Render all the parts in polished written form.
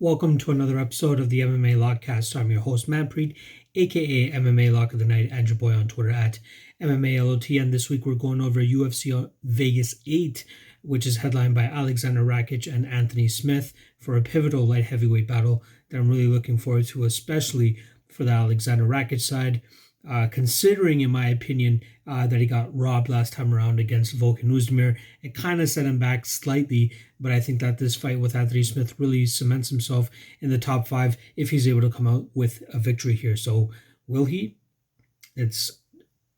Welcome to another episode of the MMA Lockcast. I'm your host, Manpreet, aka MMA Lock of the Night, and your boy on Twitter at MMALOT. And this week we're going over UFC Vegas 8, which is headlined by Alexander Rakic and Anthony Smith for a pivotal light heavyweight battle that I'm really looking forward to, especially for the Alexander Rakic side. Considering, in my opinion, that he got robbed last time around against Whitmire, it kind of set him back slightly, but I think that this fight with Anthony Smith really cements himself in the top 5 if he's able to come out with a victory here. So will he? It's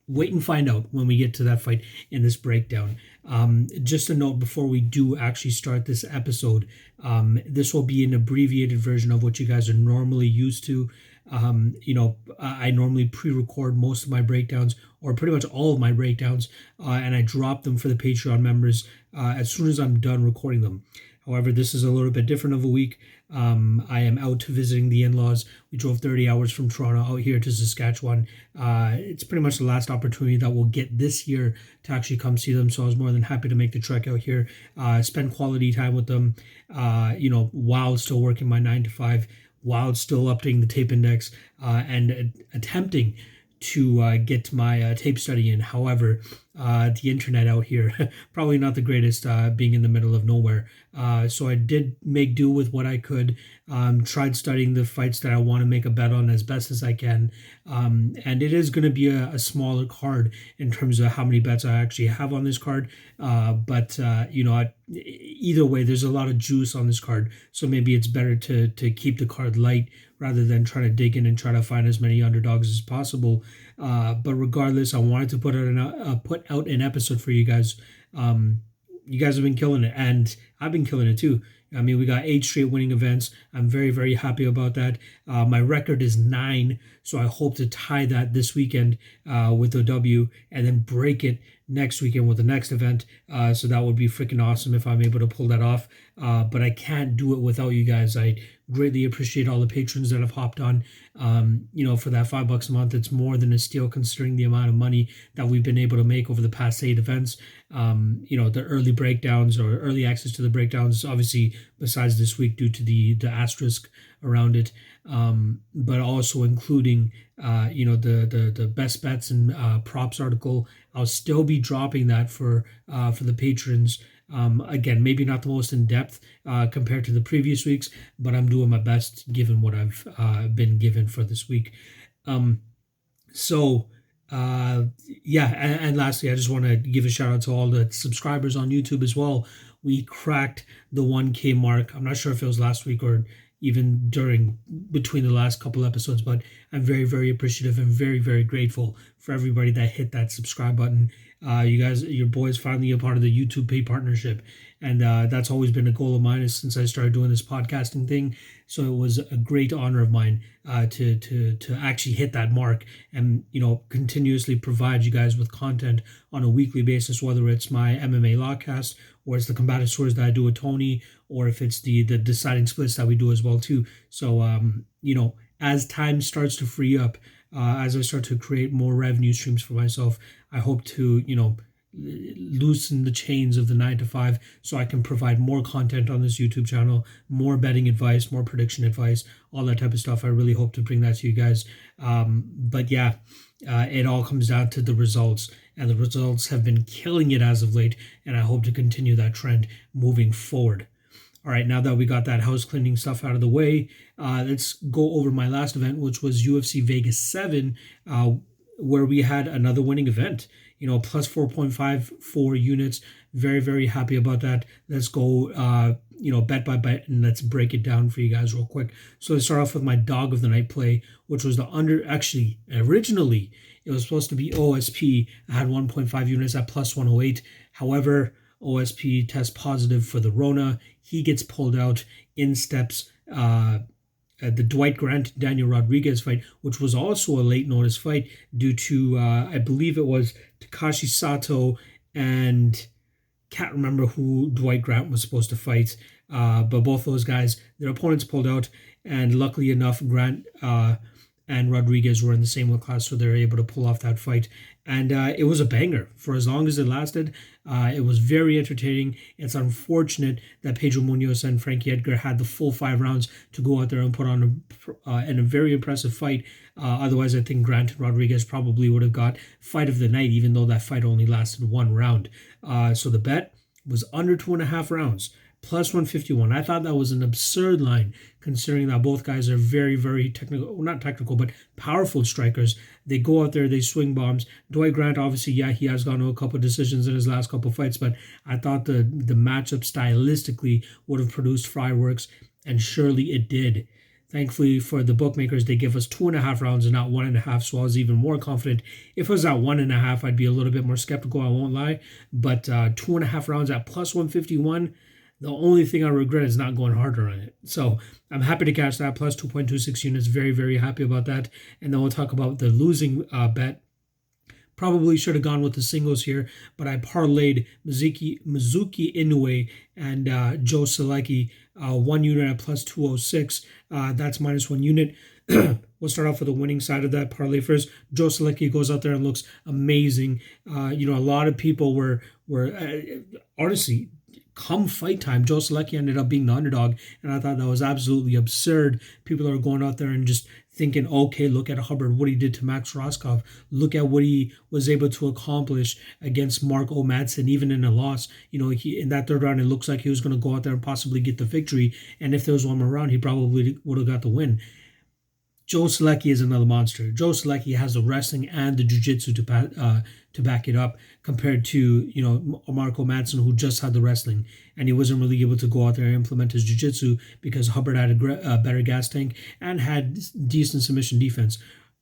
wait and find out when we get to that fight in this breakdown. Just a note before we do actually start this episode, this will be an abbreviated version of what you guys are normally used to. I normally pre-record most of my breakdowns, or pretty much all of my breakdowns, and I drop them for the Patreon members as soon as I'm done recording them. However, this is a little bit different of a week. I am out visiting the in-laws. We drove 30 hours from Toronto out here to Saskatchewan. It's pretty much the last opportunity that we'll get this year to actually come see them. So I was more than happy to make the trek out here, spend quality time with them, while still working my 9 to 5, while still updating the tape index and attempting to get my tape study in. However, the internet out here, probably not the greatest, being in the middle of nowhere. So I did make do with what I could, tried studying the fights that I want to make a bet on as best as I can. And it is going to be a smaller card in terms of how many bets I actually have on this card. But either way, there's a lot of juice on this card. So maybe it's better to keep the card light rather than trying to dig in and try to find as many underdogs as possible. But regardless, I wanted to put out an episode for you guys. You guys have been killing it, and I've been killing it too. I mean, we got 8 straight winning events. I'm very, very happy about that. My record is 9, so I hope to tie that this weekend with a W, and then break it next weekend with the next event. So that would be freaking awesome if I'm able to pull that off. But I can't do it without you guys. I greatly appreciate all the patrons that have hopped on. For that $5 a month, it's more than a steal considering the amount of money that we've been able to make over the past 8 events. The early breakdowns or early access to the breakdowns, obviously besides this week due to the asterisk around it, but also including the best bets and props article. I'll still be dropping that for the patrons. Again, maybe not the most in depth compared to the previous weeks, but I'm doing my best given what I've been given for this week. And lastly, I just want to give a shout out to all the subscribers on YouTube as well. We cracked the 1K mark. I'm not sure if it was last week or even between the last couple episodes, but I'm very, very appreciative and very, very grateful for everybody that hit that subscribe button. You guys, your boys, finally a part of the YouTube Pay partnership, and that's always been a goal of mine since I started doing this podcasting thing. So it was a great honor of mine to actually hit that mark and continuously provide you guys with content on a weekly basis, whether it's my MMA Lockcast or it's the combative stories that I do with Tony, or if it's the deciding splits that we do as well too. So as time starts to free up, as I start to create more revenue streams for myself, I hope to, loosen the chains of the 9 to 5 so I can provide more content on this YouTube channel, more betting advice, more prediction advice, all that type of stuff. I really hope to bring that to you guys. It all comes down to the results, and the results have been killing it as of late, and I hope to continue that trend moving forward. All right, now that we got that house cleaning stuff out of the way, let's go over my last event, which was UFC Vegas 7, where we had another winning event, plus 4.54 units. Very, very happy about that. Let's go, bet by bet, and let's break it down for you guys real quick. So let's start off with my dog of the night play, which was originally, it was supposed to be OSP. I had 1.5 units at plus 108. However, OSP tests positive for the Rona. He gets pulled out. In steps the Dwight Grant Daniel Rodriguez fight, which was also a late notice fight due to I believe it was Takashi Sato, and can't remember who Dwight Grant was supposed to fight, but both those guys, their opponents pulled out, and luckily enough, Grant and Rodriguez were in the same weight class, so they were able to pull off that fight And it was a banger for as long as it lasted. It was very entertaining. It's unfortunate that Pedro Munoz and Frankie Edgar had the full 5 rounds to go out there and put on a very impressive fight. Otherwise, I think Grant and Rodriguez probably would have got fight of the night, even though that fight only lasted 1 round. So the bet was under 2.5 rounds. Plus 151. I thought that was an absurd line, considering that both guys are very, very technical, well, not technical, but powerful strikers. They go out there, they swing bombs. Dwight Grant, obviously, yeah, he has gone to a couple of decisions in his last couple of fights, but I thought the matchup stylistically would have produced fireworks, and surely it did. Thankfully for the bookmakers, they give us 2.5 rounds and not 1.5, so I was even more confident. If it was at 1.5, I'd be a little bit more skeptical, I won't lie. But 2.5 rounds at plus 151, the only thing I regret is not going harder on it. So I'm happy to cash that, plus 2.26 units. Very, very happy about that. And then we'll talk about the losing bet. Probably should have gone with the singles here, but I parlayed Mizuki Inoue and Joe Selecki, 1 unit at plus 206. That's minus 1 unit. We'll start off with the winning side of that parlay first. Joe Selecki goes out there and looks amazing. A lot of people were honestly, come fight time, Joe Selecki ended up being the underdog, and I thought that was absolutely absurd. People are going out there and just thinking, okay, look at Hubbard, what he did to Max Roscoff. Look at what he was able to accomplish against Mark O. Madsen, even in a loss. In that 3rd round, it looks like he was going to go out there and possibly get the victory, and if there was one more round, he probably would have got the win. Joe Selecki is another monster. Joe Selecki has the wrestling and the jiu-jitsu to back it up, compared to Marco Madsen, who just had the wrestling, and he wasn't really able to go out there and implement his jiu-jitsu because Hubbard had a better gas tank and had decent submission defense.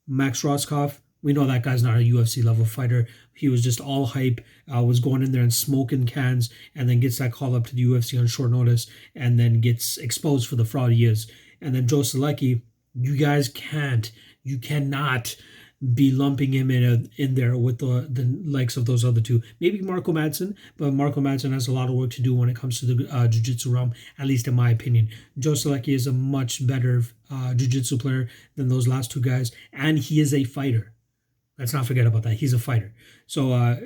Max Roscoff, we know that guy's not a UFC level fighter. He was just all hype, was going in there and smoking cans, and then gets that call up to the UFC on short notice, and then gets exposed for the fraud he is. And then Joe Selecki, you cannot be lumping him in there with the likes of those other two. Maybe Marco Madsen, but Marco Madsen has a lot of work to do when it comes to the jiu-jitsu realm, at least in my opinion. Joe Selecki is a much better jiu-jitsu player than those last two guys, and he is a fighter. Let's not forget about that. He's a fighter. So,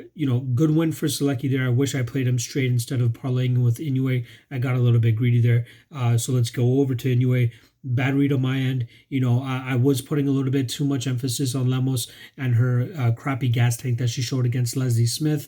good win for Selecki there. I wish I played him straight instead of parlaying with Inoue. I got a little bit greedy there. So let's go over to Inoue. Bad read on my end. I was putting a little bit too much emphasis on Lemos and her crappy gas tank that she showed against Leslie Smith.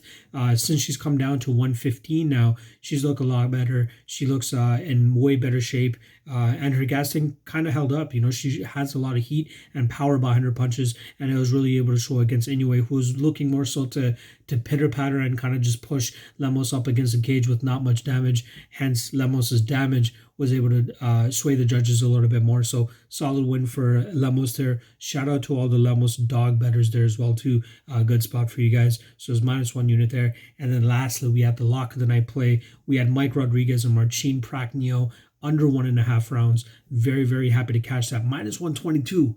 Since she's come down to 115 now, she's looked a lot better. She looks in way better shape. And her gas tank kind of held up. She has a lot of heat and power behind her punches, and it was really able to show against Inoue, who was looking more so to pitter-patter and kind of just push Lemos up against the cage with not much damage. Hence, Lemos's damage was able to sway the judges a little bit more. So, solid win for Lemos there. Shout out to all the Lemos dog bettors there as well, too. Good spot for you guys. So, it's minus 1 unit there. And then lastly, we had the lock of the night play. We had Mike Rodriguez and Marcin Prachnio under 1.5 rounds. Very, very happy to cash that. Minus 122.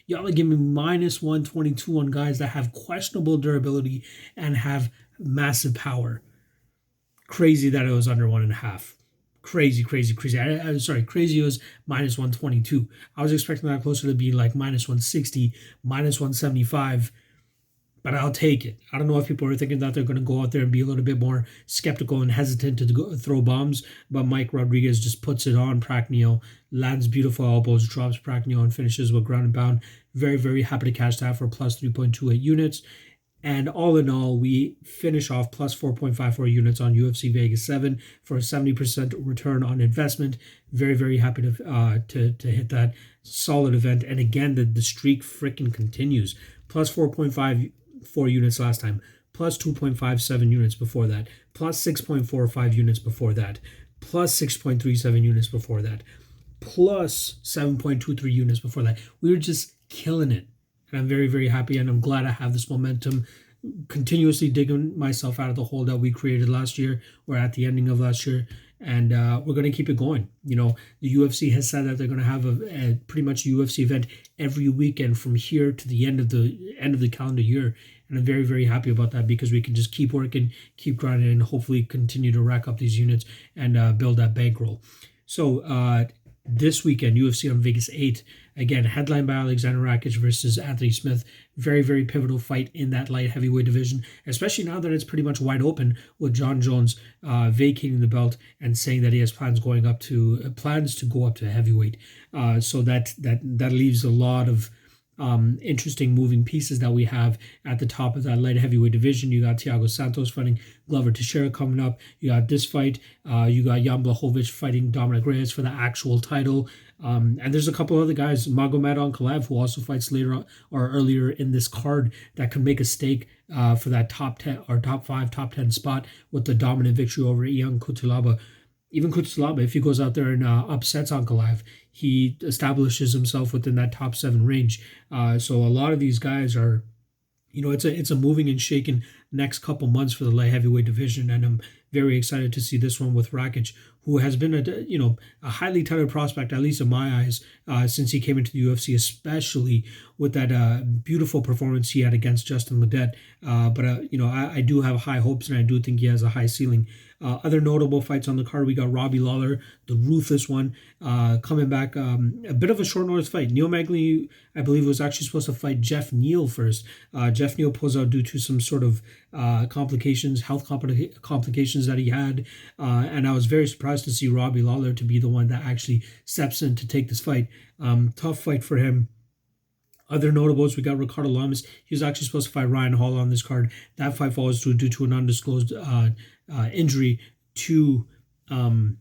Y'all are giving me minus 122 on guys that have questionable durability and have massive power. Crazy that it was under 1.5. Crazy. Crazy was minus 122. I was expecting that closer to be like minus 160, minus 175. But I'll take it. I don't know if people are thinking that they're going to go out there and be a little bit more skeptical and hesitant to go throw bombs, but Mike Rodriguez just puts it on Prachnio, lands beautiful elbows, drops Prachnio, and finishes with ground and pound. Very, very happy to cash that for plus 3.28 units. And all in all, we finish off plus 4.54 units on UFC Vegas 7 for a 70% return on investment. Very, very happy to hit that solid event. And again, the streak freaking continues. Plus 4.54 units last time, plus 2.57 units before that, plus 6.45 units before that, plus 6.37 units before that, plus 7.23 units before that. We were just killing it. And I'm very, very happy, and I'm glad I have this momentum, continuously digging myself out of the hole that we created last year or at the ending of last year. And we're going to keep it going. The UFC has said that they're going to have a pretty much UFC event every weekend from here to the end of the calendar year. And I'm very, very happy about that, because we can just keep working, keep grinding, and hopefully continue to rack up these units and build that bankroll. So this weekend, UFC on Vegas 8, Again, headlined by Alexander Rakic versus Anthony Smith. Very, very pivotal fight in that light heavyweight division, especially now that it's pretty much wide open with John Jones vacating the belt and saying that he has plans to go up to heavyweight. So that leaves a lot of interesting moving pieces that we have at the top of that light heavyweight division. You got Thiago Santos fighting Glover Teixeira coming up. You got this fight. You got Jan Blachowicz fighting Dominic Reyes for the actual title. And there's a couple other guys, Magomed Ankalaev, who also fights later or earlier in this card, that could make a stake for that top 10 or top 5, top 10 spot with the dominant victory over Yeon Cutelaba. Even Cutelaba, if he goes out there and upsets Ankalaev, he establishes himself within that top 7 range. So a lot of these guys are, it's a moving and shaking next couple months for the light heavyweight division, and I'm very excited to see this one with Rakic, who has been a highly touted prospect, at least in my eyes, since he came into the UFC, especially with that beautiful performance he had against Justin Ledet. But I do have high hopes, and I do think he has a high ceiling. Other notable fights on the card, we got Robbie Lawler, the ruthless one, coming back. A bit of a short notice fight. Neil Magny, I believe, was actually supposed to fight Jeff Neal first. Jeff Neal pulls out due to some sort of health complications that he had. And I was very surprised to see Robbie Lawler to be the one that actually steps in to take this fight. Tough fight for him. Other notables, we got Ricardo Lamas. He was actually supposed to fight Ryan Hall on this card. That fight falls through due to an undisclosed injury to Ryan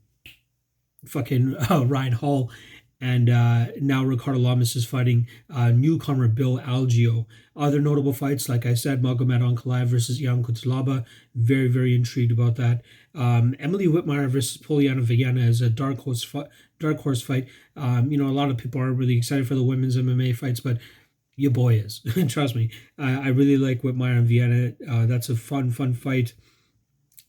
Hall. And now Ricardo Lamas is fighting newcomer Bill Algeo. Other notable fights, like I said, Magomed Ankalaev versus Yeon Cutelaba. Very, very intrigued about that. Emily Whitmire versus Polyana Viana is a dark horse fight. A lot of people aren't really excited for the women's MMA fights, but your boy is. Trust me. I really like Whitmire and Viana. That's a fun fight.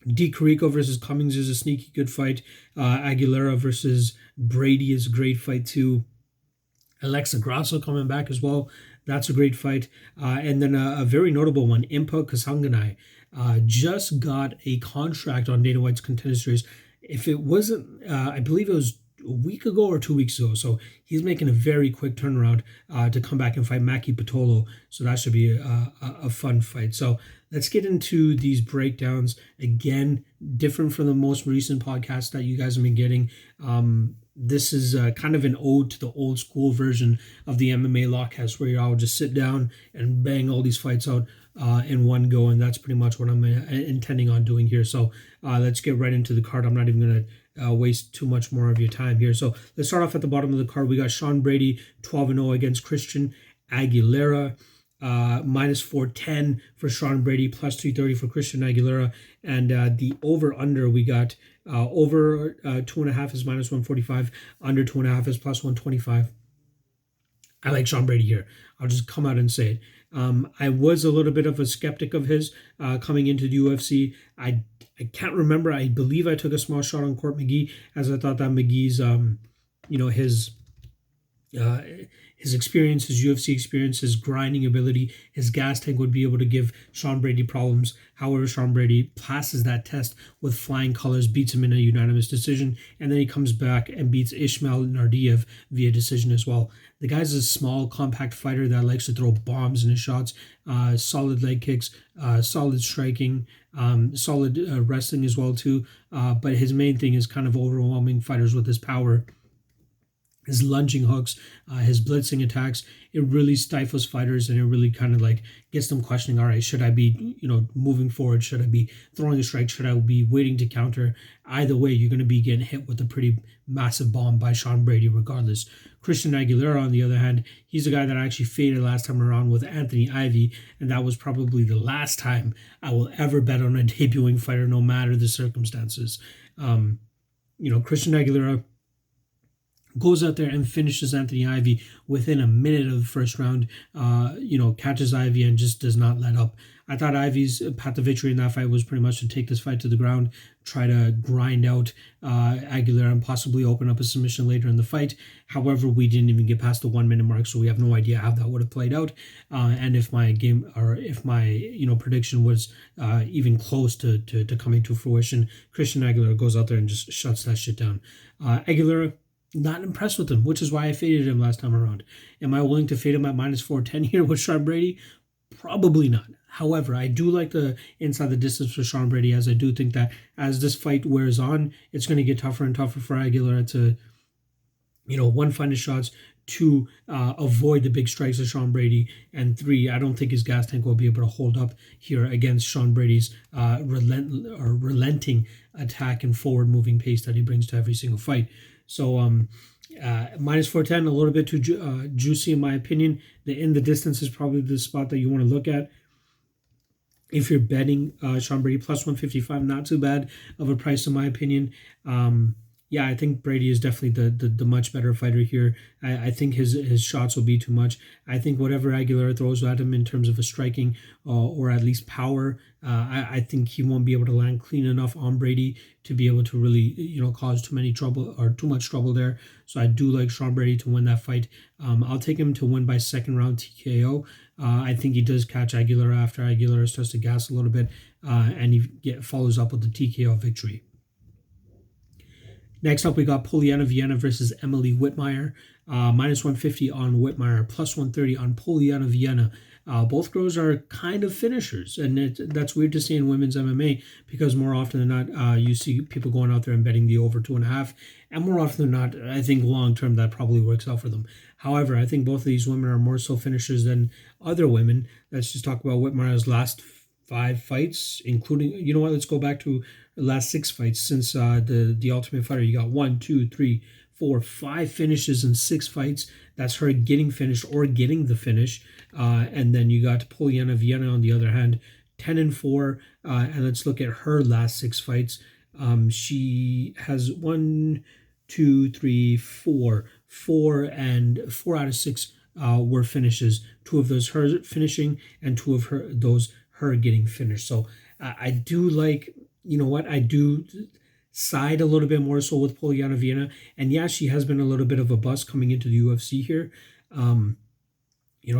Chirico versus Cummings is a sneaky good fight. Aguilera versus Brady is a great fight too. Alexa Grasso coming back as well. That's a great fight. And then a very notable one, Impa Kasanganay, just got a contract on Dana White's Contender Series. If it wasn't, I believe it was a week ago or 2 weeks ago. So he's making a very quick turnaround to come back and fight Maki Pitolo. So that should be a fun fight. So let's get into these breakdowns. Again, different from the most recent podcast that you guys have been getting. This is kind of an ode to the old school version of the MMA Lockcast, where I'll just sit down and bang all these fights out in one go, and that's pretty much what I'm intending on doing here. So let's get right into the card. I'm not even going to waste too much more of your time here. So let's start off at the bottom of the card. We got Sean Brady 12-0 against Christian Aguilera. Minus 410 for Sean Brady, plus 330 for Christian Aguilera, and the over-under we got over 2.5 is minus 145, under 2.5 is plus 125. I like Sean Brady here. I'll just come out and say it. I was a little bit of a skeptic of his coming into the UFC. I can't remember. I believe I took a small shot on Court McGee, as I thought that McGee's his experience, his UFC experience, his grinding ability, his gas tank would be able to give Sean Brady problems. However, Sean Brady passes that test with flying colors, beats him in a unanimous decision, and then he comes back and beats Ismail Nardiev via decision as well. The guy's a small, compact fighter that likes to throw bombs in his shots, solid leg kicks, solid striking, solid wrestling as well too. But his main thing is kind of overwhelming fighters with his power. His lunging hooks, his blitzing attacks, it really stifles fighters, and it really kind of like gets them questioning, all right, should I be, moving forward? Should I be throwing a strike? Should I be waiting to counter? Either way, you're going to be getting hit with a pretty massive bomb by Sean Brady regardless. Christian Aguilera, on the other hand, he's a guy that I actually faded last time around with Anthony Ivy, and that was probably the last time I will ever bet on a debuting fighter, no matter the circumstances. Christian Aguilera goes out there and finishes Anthony Ivy within a minute of the first round, catches Ivy and just does not let up. I thought Ivy's path to victory in that fight was pretty much to take this fight to the ground, try to grind out Aguilera and possibly open up a submission later in the fight. However, we didn't even get past the 1 minute mark, so we have no idea how that would have played out. And if my prediction was even close to coming to fruition, Christian Aguilera goes out there and just shuts that shit down. Aguilera, not impressed with him, which is why I faded him last time around. Am I willing to fade him at minus 410 here with Sean Brady? Probably not. However, I do like the inside the distance for Sean Brady, as I do think that as this fight wears on, it's going to get tougher and tougher for Aguilera to, one, find his shots, two, avoid the big strikes of Sean Brady, and three, I don't think his gas tank will be able to hold up here against Sean Brady's relenting attack and forward moving pace that he brings to every single fight. So minus 410, a little bit too juicy in my opinion. The in the distance is probably the spot that you want to look at. If you're betting Sean Brady plus 155, not too bad of a price in my opinion. I think Brady is definitely the much better fighter here. I think his shots will be too much. I think whatever Aguilera throws at him in terms of a striking or at least power, I think he won't be able to land clean enough on Brady to be able to really cause too much trouble there. So I do like Sean Brady to win that fight. I'll take him to win by second round TKO. I think he does catch Aguilera after Aguilera starts to gas a little bit, and he follows up with the TKO victory. Next up, we got Polyana Viana versus Emily Whitmire. Minus 150 on Whitmire, plus 130 on Polyana Viana. Both girls are kind of finishers, and that's weird to see in women's MMA because more often than not, you see people going out there and betting the over 2.5, and more often than not, I think long term that probably works out for them. However, I think both of these women are more so finishers than other women. Let's just talk about Whitmire's last 5 fights, including, let's go back to the last 6 fights since the Ultimate Fighter. You got 1, 2, 3, 4, 5 finishes in 6 fights. That's her getting finished or getting the finish. And then you got Polyana Viana on the other hand, 10-4. And let's look at her last 6 fights. She has 1, 2, 3, 4 out of 6 were finishes. 2 of those her finishing, and 2 of those her getting finished. So I do like, I do side a little bit more so with Polyana Viana. And yeah, she has been a little bit of a bust coming into the UFC here.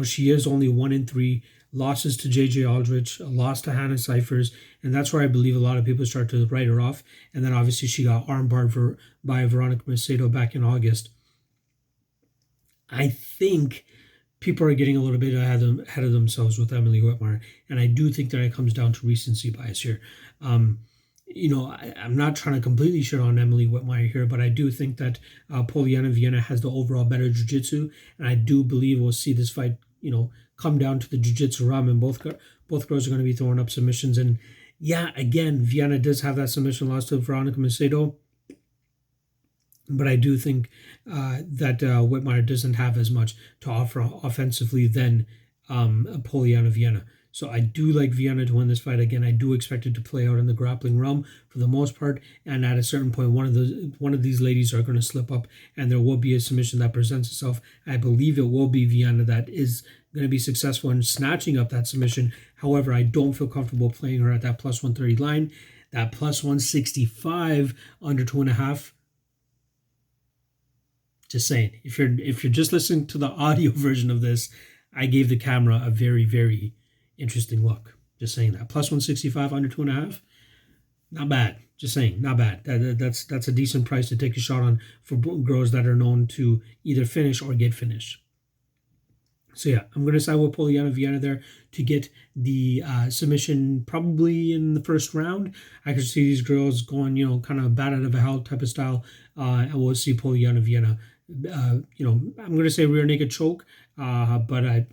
She is only 1-3, losses to JJ Aldrich, a loss to Hannah Cifers, and that's where I believe a lot of people start to write her off. And then obviously she got armbarred by Veronica Macedo back in August. I think people are getting a little bit ahead of themselves with Emily Whitmire, and I do think that it comes down to recency bias here. I'm not trying to completely shit on Emily Whitmire here, but I do think that Polyana Viana has the overall better jiu-jitsu, and I do believe we'll see this fight, come down to the jiu-jitsu realm, and both girls are going to be throwing up submissions. And yeah, again, Viana does have that submission loss to Veronica Macedo, but I do think that Whitmire doesn't have as much to offer offensively than Polyana Viana. So I do like Viana to win this fight. Again, I do expect it to play out in the grappling realm for the most part. And at a certain point, one of these ladies are going to slip up, and there will be a submission that presents itself. I believe it will be Viana that is going to be successful in snatching up that submission. However, I don't feel comfortable playing her at that plus 130 line. That plus 165 under 2.5. Just saying, if you're just listening to the audio version of this, I gave the camera a very, very interesting look. Just saying that. Plus 165 under 2.5. Not bad. Just saying, not bad. That's a decent price to take a shot on for girls that are known to either finish or get finished. So yeah, I'm going to side with Polyana Viana there to get the submission probably in the first round. I could see these girls going, kind of bat out of a hell type of style. And we'll see Polyana Viana, I'm going to say rear naked choke, but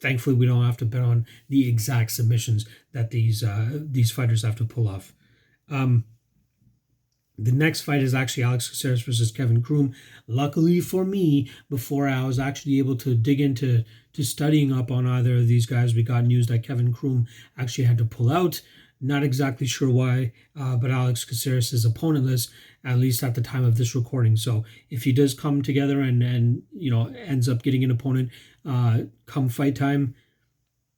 thankfully we don't have to bet on the exact submissions that these fighters have to pull off. The next fight is actually Caceres versus Kevin Croom. Luckily for me, before I was actually able to dig into studying up on either of these guys, we got news that Kevin Croom actually had to pull out. Not exactly sure why, but Caceres is opponentless, at least at the time of this recording. So if he does come together and ends up getting an opponent come fight time,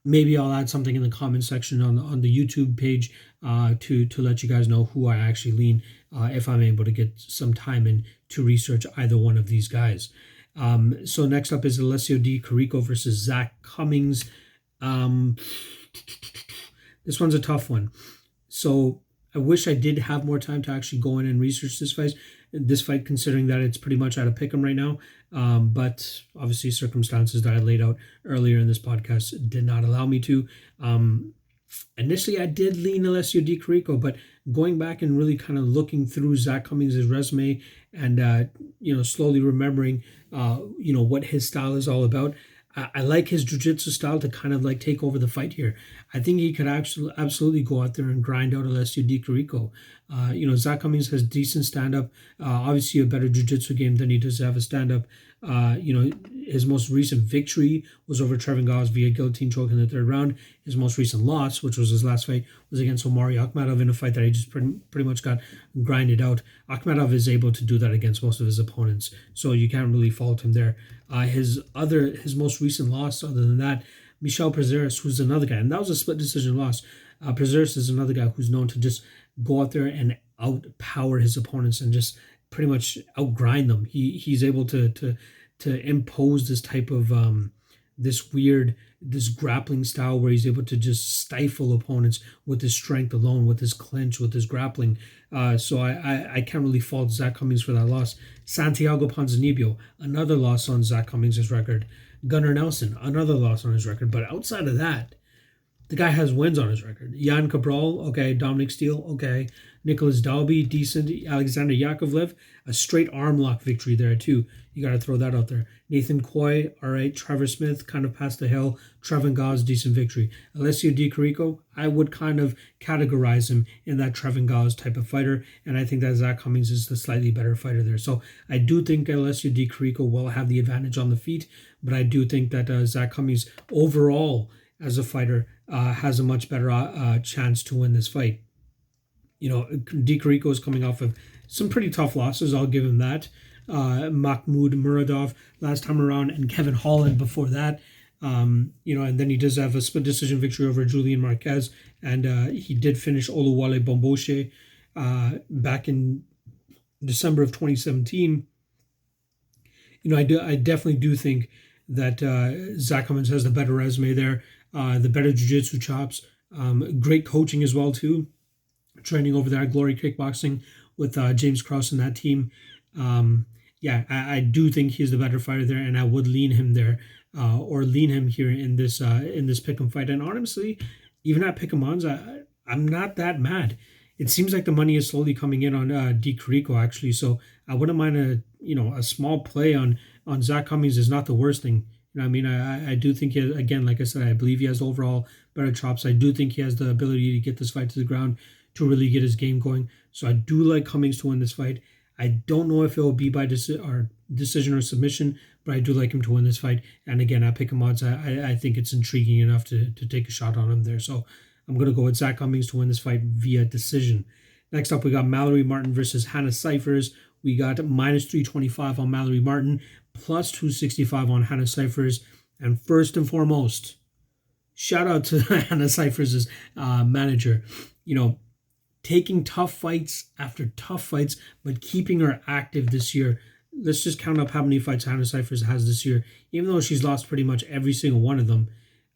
maybe I'll add something in the comment section on the YouTube page to let you guys know who I actually lean if I'm able to get some time in to research either one of these guys. So next up is Alessio D. Chirico versus Zach Cummings. This one's a tough one. So I wish I did have more time to actually go in and research this fight this fight, considering that it's pretty much at a pick'em right now. But obviously circumstances that I laid out earlier in this podcast did not allow me to. Initially, I did lean Alessio Di Chirico, but going back and really kind of looking through Zach Cummings' resume and, slowly remembering, what his style is all about, I like his jiu-jitsu style to kind of like take over the fight here. I think he could actually absolutely go out there and grind out Alessio Di Chirico. Zach Cummings has decent stand-up, obviously a better jiu-jitsu game than he does have a stand-up. His most recent victory was over Trevin Gauss via guillotine choke in the third round. His most recent loss, which was his last fight, was against Omari Akhmadov in a fight that he just pretty much got grinded out. Akhmadov is able to do that against most of his opponents, so you can't really fault him there. His most recent loss, other than that, Michel Prazeres, who's another guy, and that was a split decision loss. Prazeres is another guy who's known to just go out there and outpower his opponents and just pretty much outgrind them. He's able to impose this type of this grappling style where he's able to just stifle opponents with his strength alone, with his clinch, with his grappling. So I can't really fault Zach Cummings for that loss. Santiago Ponzinibbio, another loss on Zach Cummings' record. Gunnar Nelson, another loss on his record. But outside of that, the guy has wins on his record. Jan Cabral, okay. Dominic Steele, okay. Nicholas Dalby, decent. Alexander Yakovlev, a straight arm lock victory there too. You got to throw that out there. Nathan Coy, all right. Trevor Smith, kind of past the hill. Trevin Gauss, decent victory. Alessio Di Chirico, I would kind of categorize him in that Trevin Gauss type of fighter, and I think that Zach Cummings is the slightly better fighter there. So I do think Alessio Di Chirico will have the advantage on the feet, but I do think that Zach Cummings overall as a fighter has a much better chance to win this fight. Di Chirico is coming off of some pretty tough losses. I'll give him that. Mahmoud Muradov last time around, and Kevin Holland before that. And then he does have a split decision victory over Julian Marquez, and he did finish Oluwale Bomboshe back in December of 2017. I definitely do think that Zach Cummings has the better resume there, the better jiu-jitsu chops, great coaching as well too. Training over there at Glory Kickboxing with James Krause and that team. I do think he's the better fighter there, and I would lean him there, or lean him here in this pick'em fight. And honestly, even at pick'em odds, I'm not that mad. It seems like the money is slowly coming in on Di Chirico actually, so I wouldn't mind a small play on Zach Cummings is not the worst thing. I do think he has, again, like I said, I believe he has overall better chops. I do think he has the ability to get this fight to the ground to really get his game going. So I do like Cummings to win this fight. I don't know if it will be by decision or submission, but I do like him to win this fight. And again, at pick'em odds, I think it's intriguing enough to take a shot on him there. So I'm going to go with Zach Cummings to win this fight via decision. Next up, we got Mallory Martin versus Hannah Cifers. We got minus 325 on Mallory Martin, plus 265 on Hannah Cifers. And first and foremost, shout out to Hannah Cifers' manager. Taking tough fights after tough fights, but keeping her active this year. Let's just count up how many fights Hannah Cifers has this year, even though she's lost pretty much every single one of them.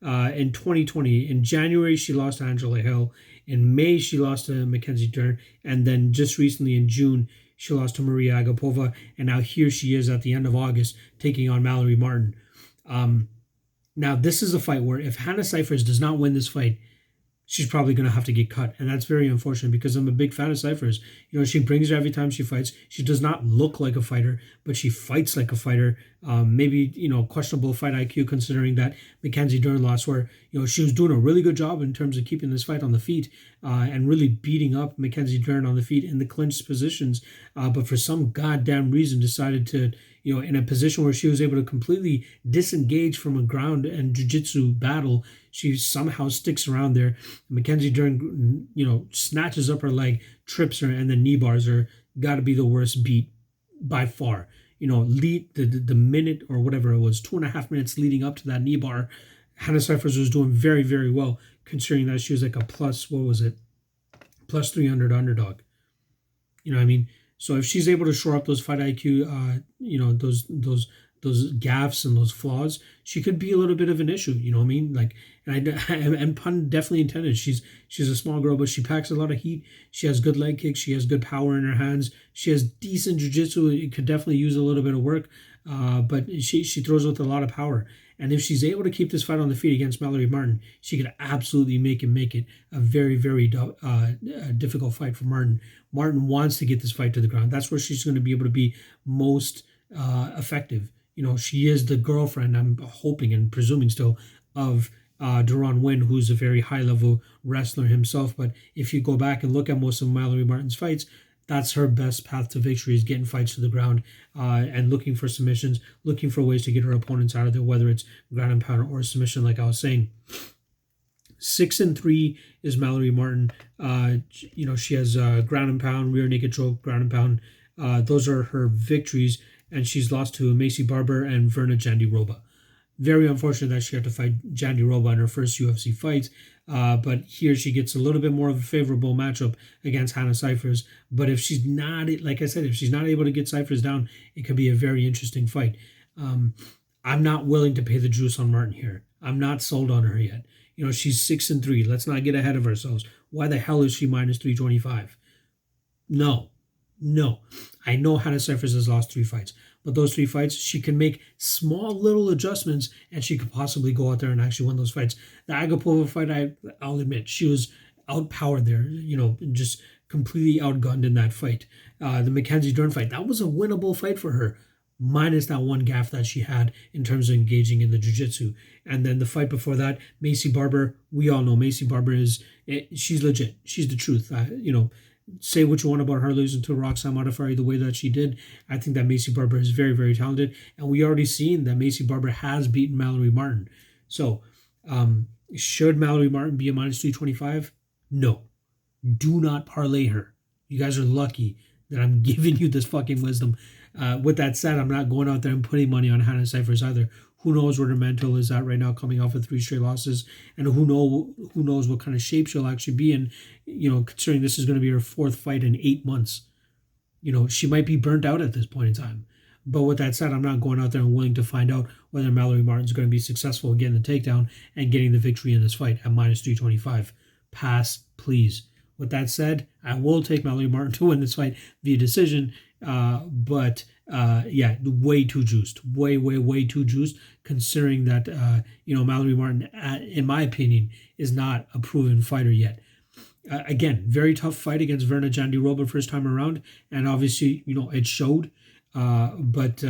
In 2020, in January, she lost to Angela Hill. In May, she lost to Mackenzie Dern. And then just recently in June, she lost to Maria Agapova. And now here she is at the end of August, taking on Mallory Martin. Now, this is a fight where if Hannah Cifers does not win this fight, she's probably going to have to get cut. And that's very unfortunate because I'm a big fan of Cifers. She brings her every time she fights. She does not look like a fighter, but she fights like a fighter. Maybe, questionable fight IQ considering that Mackenzie Dern lost where, she was doing a really good job in terms of keeping this fight on the feet and really beating up Mackenzie Dern on the feet in the clinch positions. But for some goddamn reason decided to, in a position where she was able to completely disengage from a ground and jiu-jitsu battle, she somehow sticks around there. Mackenzie Dern, snatches up her leg, trips her, and the knee bars her. Got to be the worst beat by far. Lead the minute or whatever it was, 2.5 minutes leading up to that knee bar, Hannah Cifers was doing very, very well, considering that she was like a plus 300 underdog. You know what I mean? So if she's able to shore up those fight IQ, those those gaffes and those flaws, she could be a little bit of an issue. You know what I mean? Like, and pun definitely intended. She's a small girl, but she packs a lot of heat. She has good leg kicks. She has good power in her hands. She has decent jiu-jitsu. It could definitely use a little bit of work, but she throws with a lot of power. And if she's able to keep this fight on the feet against Mallory Martin, she could absolutely make it a very, very difficult fight for Martin. Martin wants to get this fight to the ground. That's where she's going to be able to be most effective. You know, she is the girlfriend, I'm hoping and presuming still, of Deron Wynn, who's a very high-level wrestler himself. But if you go back and look at most of Mallory Martin's fights, that's her best path to victory, is getting fights to the ground and looking for submissions, looking for ways to get her opponents out of there, whether it's ground and pound or submission, like I was saying. 6-3 is Mallory Martin. You know, she has ground and pound, rear naked choke, ground and pound. Those are her victories, and she's lost to Macy Barber and Verna Jandiroba. Very unfortunate that she had to fight Jandiroba in her first UFC fight, but here she gets a little bit more of a favorable matchup against Hannah Cifers. But if she's not, like I said, if she's not able to get Cifers down, it could be a very interesting fight. I'm not willing to pay the juice on Martin here. I'm not sold on her yet. You know, she's 6-3. Let's not get ahead of ourselves. Why the hell is she minus 325? No. I know Hannah Cifers has lost 3 fights, but those 3 fights, she can make small little adjustments and she could possibly go out there and actually win those fights. The Agapova fight, I'll admit, she was outpowered there, you know, just completely outgunned in that fight. The Mackenzie Dern fight, that was a winnable fight for her, minus that one gaffe that she had in terms of engaging in the jiu-jitsu. And then the fight before that, Macy Barber, we all know Macy Barber she's legit. She's the truth. You know, say what you want about her losing to Roxanne Modafferi the way that she did. I think that Macy Barber is very, very talented. And we already seen that Macy Barber has beaten Mallory Martin. So, should Mallory Martin be a minus 325? No. Do not parlay her. You guys are lucky that I'm giving you this fucking wisdom. With that said, I'm not going out there and putting money on Hannah Cifers either. Who knows where her mental is at right now, coming off of 3 straight losses, and who knows what kind of shape she'll actually be in. You know, considering this is going to be her 4th fight in 8 months. You know, she might be burnt out at this point in time. But with that said, I'm not going out there and willing to find out whether Mallory Martin's going to be successful in getting the takedown and getting the victory in this fight at minus 325. Pass, please. With that said, I will take Mallory Martin to win this fight via decision. But yeah, way too juiced. Way too juiced, considering that, you know, Mallory Martin, in my opinion, is not a proven fighter yet. Again, very tough fight against Verna Jandiroba first time around. And obviously, you know, it showed. But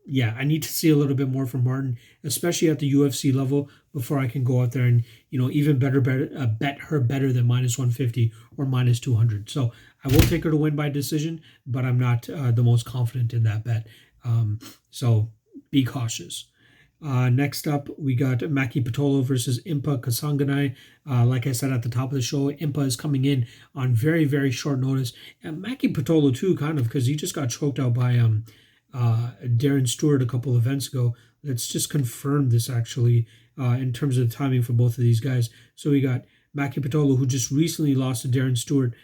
yeah, I need to see a little bit more from Martin, especially at the UFC level, before I can go out there and, you know, even better bet her better than minus 150 or minus 200. So I will take her to win by decision, but I'm not the most confident in that bet. So be cautious. Next up, we got Maki Pitolo versus Impa Kasanganay. Like I said at the top of the show, Impa is coming in on very, very short notice. And Maki Pitolo too, kind of, because he just got choked out by Darren Stewart a couple of events ago. Let's just confirm this actually in terms of the timing for both of these guys. So we got Maki Pitolo, who just recently lost to Darren Stewart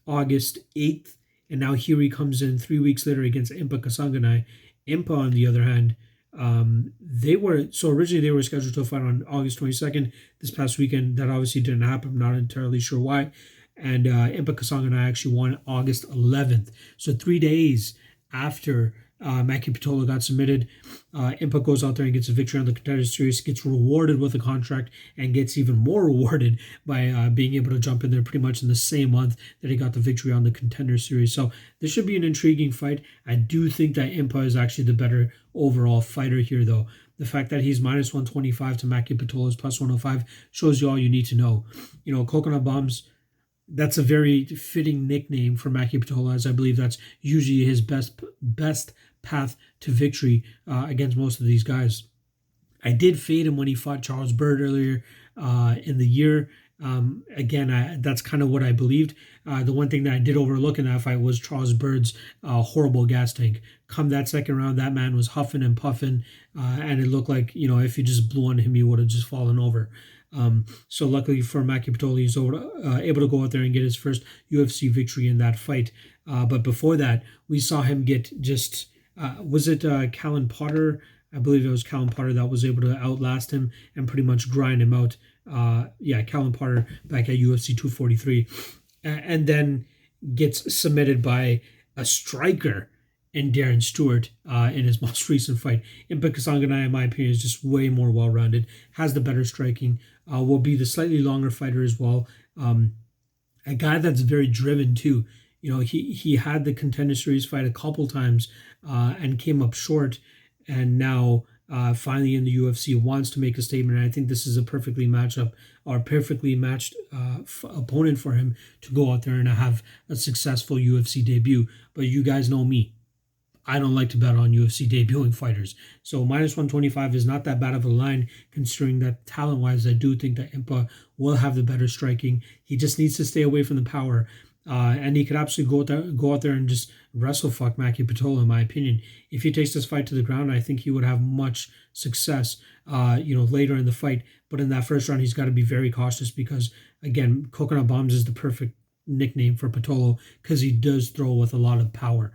August 8th. And now here he comes in 3 weeks later against Impa Kasanganay. Impa, on the other hand, originally they were scheduled to fight on August 22nd this past weekend. That obviously didn't happen. I'm not entirely sure why. And Impa Kasanganay actually won August 11th. So 3 days after Maki Pitolo got submitted, Impa goes out there and gets a victory on the Contender Series, gets rewarded with a contract, and gets even more rewarded by being able to jump in there pretty much in the same month that he got the victory on the Contender Series. So this should be an intriguing fight. I do think that Impa is actually the better overall fighter here, though. The fact that he's minus 125 to Maki Pitolo's plus 105 shows you all you need to know. You know, Coconut Bombs, that's a very fitting nickname for Maki Pitolo, as I believe that's usually his best path to victory against most of these guys. I did fade him when he fought Charles Byrd earlier in the year. Again, that's kind of what I believed. The one thing that I did overlook in that fight was Charles Byrd's horrible gas tank. Come that second round, that man was huffing and puffing, and it looked like, you know, if you just blew on him, he would have just fallen over. So luckily for Maki Pitolo, he's able to go out there and get his first UFC victory in that fight. But before that, we saw him get just was it Callan Potter? I believe it was Callan Potter that was able to outlast him and pretty much grind him out. Yeah, Callan Potter back at UFC 243. And then gets submitted by a striker in Darren Stewart in his most recent fight. Impa Kasanganay, in my opinion, is just way more well-rounded, has the better striking, will be the slightly longer fighter as well. A guy that's very driven too. You know, he had the Contender Series fight a couple times and came up short, and now finally in the UFC wants to make a statement. And I think this is a perfectly matched opponent for him to go out there and have a successful UFC debut. But you guys know me. I don't like to bet on UFC debuting fighters. So minus 125 is not that bad of a line, considering that talent-wise, I do think that Impa will have the better striking. He just needs to stay away from the power. And he could absolutely go out there and just wrestle fuck Maki Pitolo, in my opinion. If he takes this fight to the ground, I think he would have much success, later in the fight. But in that first round, he's got to be very cautious because, again, Coconut Bombs is the perfect nickname for Pitolo because he does throw with a lot of power.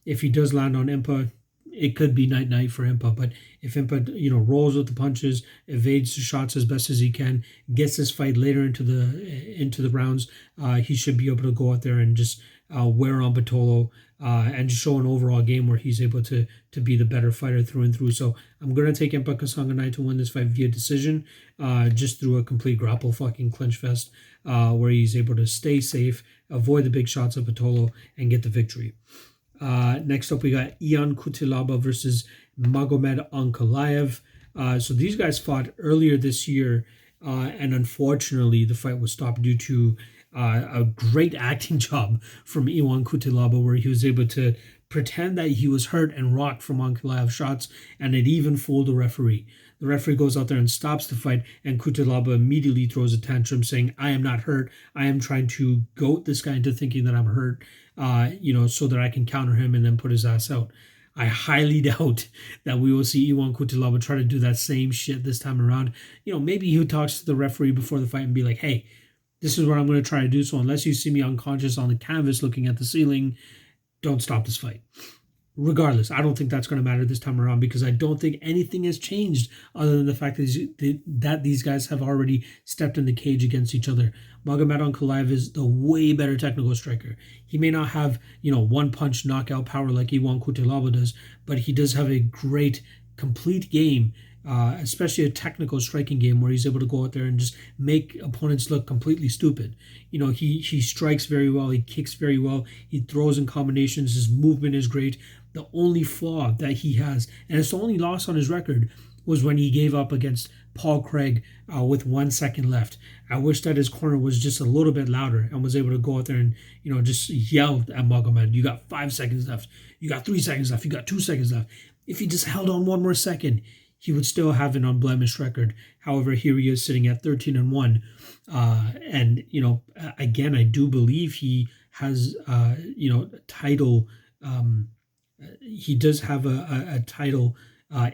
If he does land on Impa, it could be night for Impa. But if Impa, rolls with the punches, evades the shots as best as he can, gets this fight later into the rounds, he should be able to go out there and just wear on Pitolo and show an overall game where he's able to be the better fighter through and through. So I'm gonna take Impa Kasanganay to win this fight via decision, just through a complete grapple fucking clinch fest, where he's able to stay safe, avoid the big shots of Pitolo, and get the victory. Next up, we got Yeon Cutelaba versus Magomed Ankalaev. So these guys fought earlier this year, and unfortunately, the fight was stopped due to a great acting job from Yeon Cutelaba, where he was able to pretend that he was hurt and rocked from Ankalaev's shots, and it even fooled the referee. The referee goes out there and stops the fight, and Cutelaba immediately throws a tantrum saying, I am not hurt. I am trying to goat this guy into thinking that I'm hurt, so that I can counter him and then put his ass out. I highly doubt that we will see Yeon Cutelaba try to do that same shit this time around. Maybe he talks to the referee before the fight and be like, hey, this is what I'm going to try to do. So unless you see me unconscious on the canvas looking at the ceiling, don't stop this fight. Regardless, I don't think that's going to matter this time around because I don't think anything has changed other than the fact that these guys have already stepped in the cage against each other. Magomed Ankalaev is the way better technical striker. He may not have, one punch knockout power like Yeon Cutelaba does, but he does have a great complete game, especially a technical striking game where he's able to go out there and just make opponents look completely stupid. He strikes very well, he kicks very well, he throws in combinations, his movement is great. The only flaw that he has, and it's the only loss on his record, was when he gave up against Paul Craig with 1 second left. I wish that his corner was just a little bit louder and was able to go out there and, just yell at Magomed, you got 5 seconds left, you got 3 seconds left, you got 2 seconds left. If he just held on one more second, he would still have an unblemished record. However, here he is sitting at 13-1. And, again, I do believe he has, title. He does have a title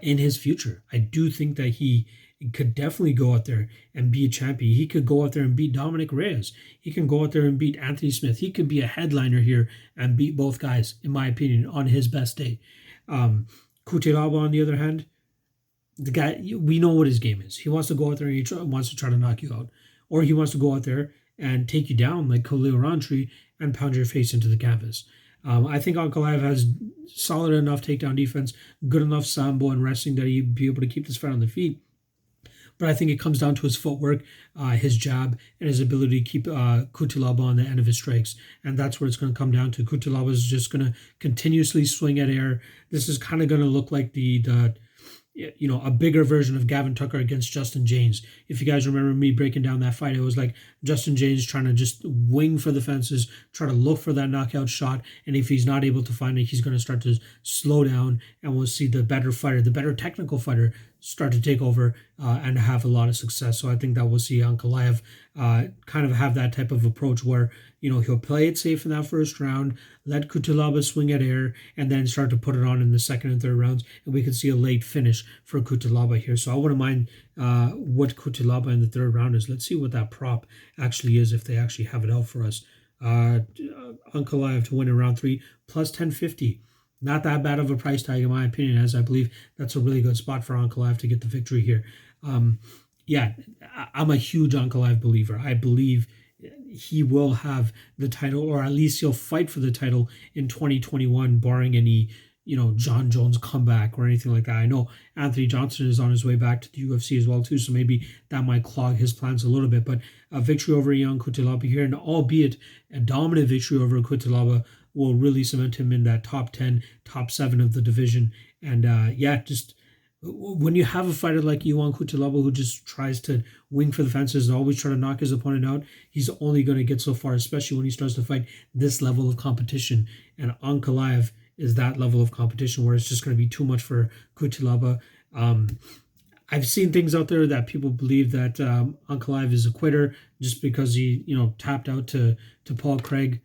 in his future. I do think that he could definitely go out there and be a champion. He could go out there and beat Dominic Reyes. He can go out there and beat Anthony Smith. He could be a headliner here and beat both guys, in my opinion, on his best day. Cutelaba, on the other hand, the guy, we know what his game is. He wants to go out there and he wants to try to knock you out. Or he wants to go out there and take you down like Khalil Rountree and pound your face into the canvas. I think Ankalaev has solid enough takedown defense, good enough sambo and wrestling that he'd be able to keep this fight on the feet. But I think it comes down to his footwork, his jab, and his ability to keep Cutelaba on the end of his strikes. And that's where it's going to come down to. Cutelaba is just going to continuously swing at air. This is kind of going to look like a bigger version of Gavin Tucker against Justin James. If you guys remember me breaking down that fight, it was like Justin James trying to just wing for the fences, try to look for that knockout shot, and if he's not able to find it, he's going to start to slow down, and we'll see the better fighter, the better technical fighter, start to take over and have a lot of success. So I think that we'll see Ankalaev kind of have that type of approach where, he'll play it safe in that first round, let Cutelaba swing at air, and then start to put it on in the second and third rounds, and we could see a late finish for Cutelaba here. So I wouldn't mind what Cutelaba in the third round is. Let's see what that prop actually is, if they actually have it out for us. Ankalaev to win in round 3, plus 1050. Not that bad of a price tag, in my opinion, as I believe that's a really good spot for Ankalaev to get the victory here. Yeah, I'm a huge Ankalaev believer. I believe he will have the title, or at least he'll fight for the title in 2021, barring any, John Jones comeback or anything like that. I know Anthony Johnson is on his way back to the UFC as well too, so maybe that might clog his plans a little bit. But a victory over Yeon Cutelaba here, and albeit a dominant victory over Cutelaba, will really cement him in that top 10, top 7 of the division. And just when you have a fighter like Yeon Cutelaba who just tries to wing for the fences and always try to knock his opponent out, he's only going to get so far, especially when he starts to fight this level of competition. And Ankalaev is that level of competition where it's just going to be too much for Cutelaba. I've seen things out there that people believe that Ankalaev is a quitter just because he, tapped out to Paul Craig.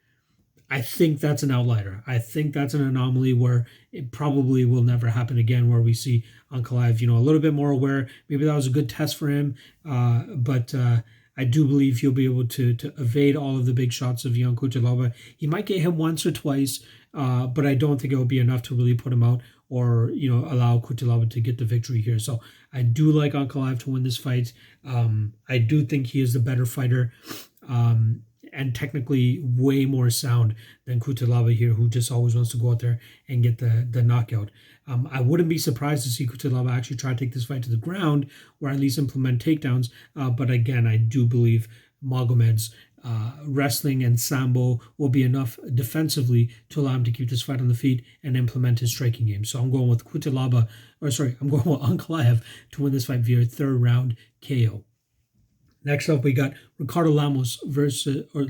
I think that's an outlier. I think that's an anomaly where it probably will never happen again, where we see Ankalaev, a little bit more aware. Maybe that was a good test for him, but I do believe he'll be able to evade all of the big shots of Yeon Cutelaba. He might get him once or twice, but I don't think it will be enough to really put him out or, allow Cutelaba to get the victory here. So I do like Ankalaev to win this fight. I do think he is the better fighter. And technically way more sound than Cutelaba here, who just always wants to go out there and get the knockout. I wouldn't be surprised to see Cutelaba actually try to take this fight to the ground or at least implement takedowns. But again, I do believe Magomed's wrestling and sambo will be enough defensively to allow him to keep this fight on the feet and implement his striking game. So I'm going with I'm going with Ankalaev to win this fight via 3rd round KO. Next up, we got Ricardo Lamas versus Bill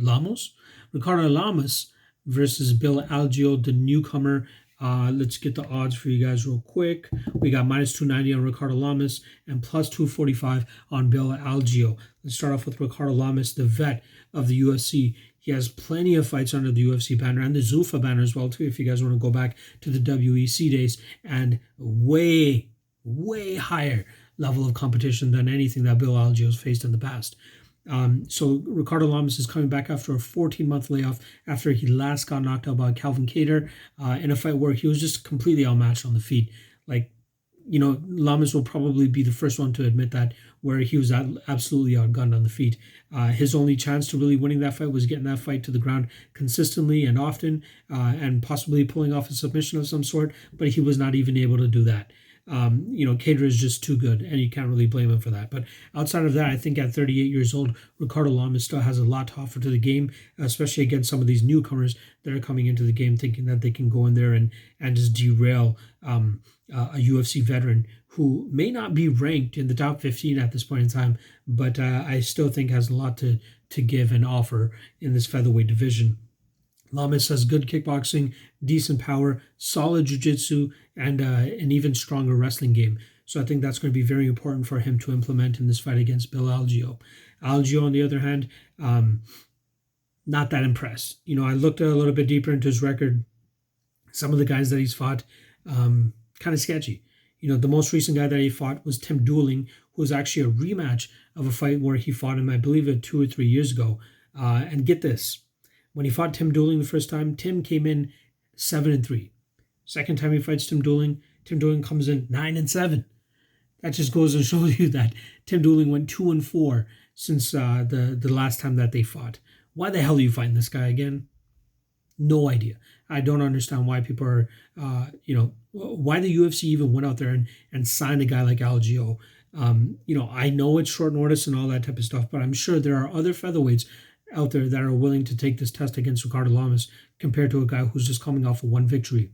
Algeo, the newcomer. Let's get the odds for you guys real quick. We got minus 290 on Ricardo Lamas and plus 245 on Bill Algeo. Let's start off with Ricardo Lamas, the vet of the UFC. He has plenty of fights under the UFC banner and the Zuffa banner as well too, if you guys want to go back to the WEC days, and way, way higher level of competition than anything that Bill Algeo has faced in the past. So Ricardo Lamas is coming back after a 14-month layoff after he last got knocked out by Calvin Kattar in a fight where he was just completely outmatched on the feet. Lamas will probably be the first one to admit that, where he was absolutely outgunned on the feet. His only chance to really winning that fight was getting that fight to the ground consistently and often, and possibly pulling off a submission of some sort, but he was not even able to do that. Kattar is just too good, and you can't really blame him for that. But outside of that, I think at 38 years old, Ricardo Lamas still has a lot to offer to the game, especially against some of these newcomers that are coming into the game thinking that they can go in there and just derail a UFC veteran who may not be ranked in the top 15 at this point in time, but I still think has a lot to give and offer in this featherweight division. Lamas has good kickboxing, decent power, solid jiu-jitsu, and an even stronger wrestling game. So I think that's going to be very important for him to implement in this fight against Bill Algeo. Algeo, on the other hand, not that impressed. I looked a little bit deeper into his record. Some of the guys that he's fought, kind of sketchy. The most recent guy that he fought was Tim Dooling, who was actually a rematch of a fight where he fought him, I believe, 2 or 3 years ago. And get this. When he fought Tim Dooling the first time, Tim came in 7-3. Second time he fights Tim Dooling comes in 9-7. That just goes to show you that Tim Dooling went 2-4 since the last time that they fought. Why the hell are you fighting this guy again? No idea. I don't understand why people are, why the UFC even went out there and signed a guy like Algeo. I know it's short notice and all that type of stuff, but I'm sure there are other featherweights out there that are willing to take this test against Ricardo Lamas compared to a guy who's just coming off of one victory.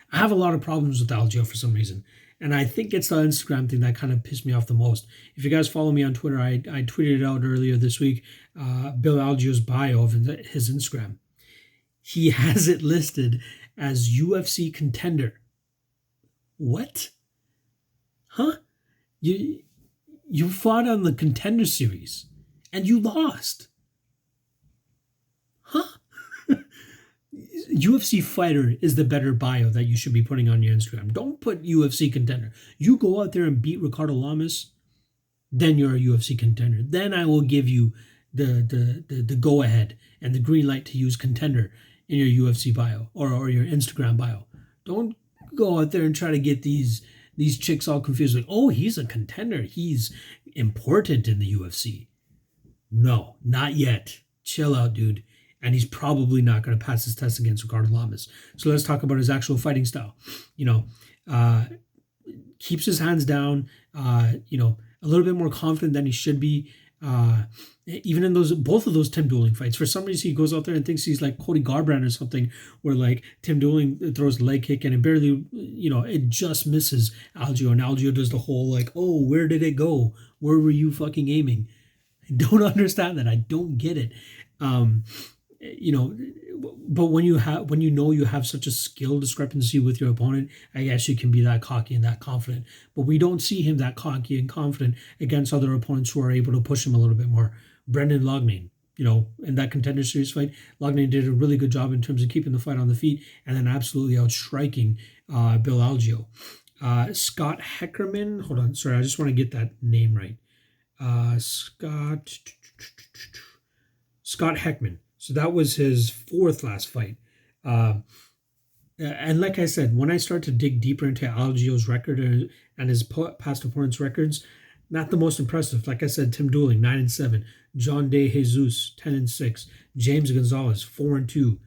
I have a lot of problems with Algeo for some reason, and I think it's the Instagram thing that kind of pissed me off the most. If you guys follow me on Twitter, I tweeted it out earlier this week, Bill Algeo's bio of his Instagram. He has it listed as UFC contender. What? Huh? You fought on the Contender Series and you lost. Huh? UFC fighter is the better bio that you should be putting on your Instagram. Don't put UFC contender. You go out there and beat Ricardo Lamas, then you're a UFC contender. Then I will give you the go ahead and the green light to use contender in your UFC bio or your Instagram bio. Don't go out there and try to get these chicks all confused. Like, oh, he's a contender. He's important in the UFC. No, not yet. Chill out, dude. And he's probably not going to pass his test against Ricardo Lamas. So let's talk about his actual fighting style. Keeps his hands down, a little bit more confident than he should be. Even in both of those Tim Dueling fights, for some reason he goes out there and thinks he's like Cody Garbrandt or something, where like Tim Dueling throws a leg kick and it barely, it just misses Algeo, and Algeo does the whole like, oh, where did it go? Where were you fucking aiming? I don't understand that. I don't get it. But when you have such a skill discrepancy with your opponent, I guess you can be that cocky and that confident. But we don't see him that cocky and confident against other opponents who are able to push him a little bit more. Brendan Loughnane, in that Contender Series fight, Loughnane did a really good job in terms of keeping the fight on the feet and then absolutely outstriking Bill Algeo. Scott Heckerman, hold on, sorry, I just want to get that name right. Scott Heckman. So that was his fourth last fight. And like I said, when I start to dig deeper into Algeo's record and his past opponents' records, not the most impressive. Like I said, Tim Dueling, 9-7. John De Jesus, 10-6. James Gonzalez, 4-2.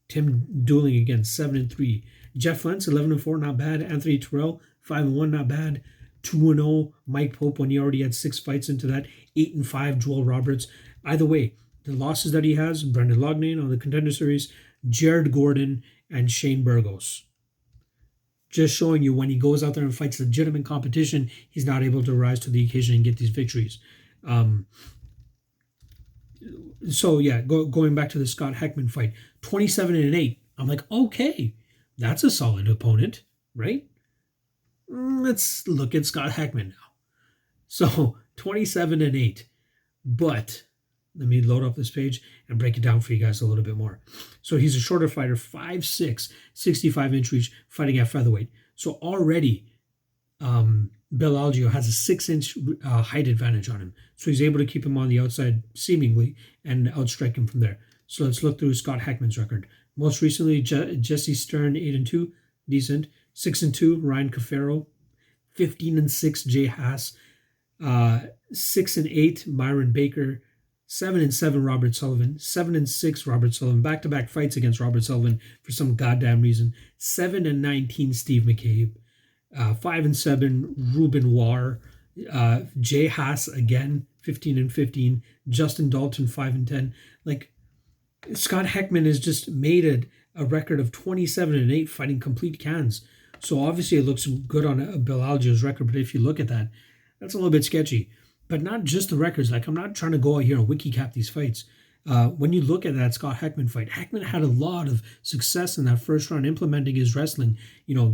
Tim Dueling again, 7-3. Jeff Lentz, 11-4, not bad. Anthony Terrell, 5-1, not bad. 2-0. Mike Pope, when he already had 6 fights into that. 8-5. Joel Roberts. Either way, the losses that he has, Brendan Loughnane on the Contender Series, Jared Gordon, and Shane Burgos. Just showing you when he goes out there and fights legitimate competition, he's not able to rise to the occasion and get these victories. Going back to the Scott Heckman fight, 27-8. I'm like, okay, that's a solid opponent, right? Let's look at Scott Heckman now. So 27-8, but let me load up this page and break it down for you guys a little bit more. So he's a shorter fighter, 5'6", 65-inch reach, fighting at featherweight. So already, Bill Algeo has a 6-inch height advantage on him. So he's able to keep him on the outside, seemingly, and outstrike him from there. So let's look through Scott Heckman's record. Most recently, Jesse Stern, 8-2, decent. 6-2, Ryan Cafaro. 15-6, Jay Haas. 6-8, Myron Baker. 7-7, Robert Sullivan. 7-6, Robert Sullivan. Back-to-back fights against Robert Sullivan for some goddamn reason. 7-19, Steve McCabe. 5-7, Ruben War. Jay Haas again, 15-15. Justin Dalton, 5-10. Like, Scott Heckman has just made a record of 27-8 fighting complete cans. So obviously it looks good on Bill Algeo's record, but if you look at that, that's a little bit sketchy. But not just the records. Like, I'm not trying to go out here and wiki cap these fights. When you look at that Scott Heckman fight, Heckman had a lot of success in that first round, implementing his wrestling,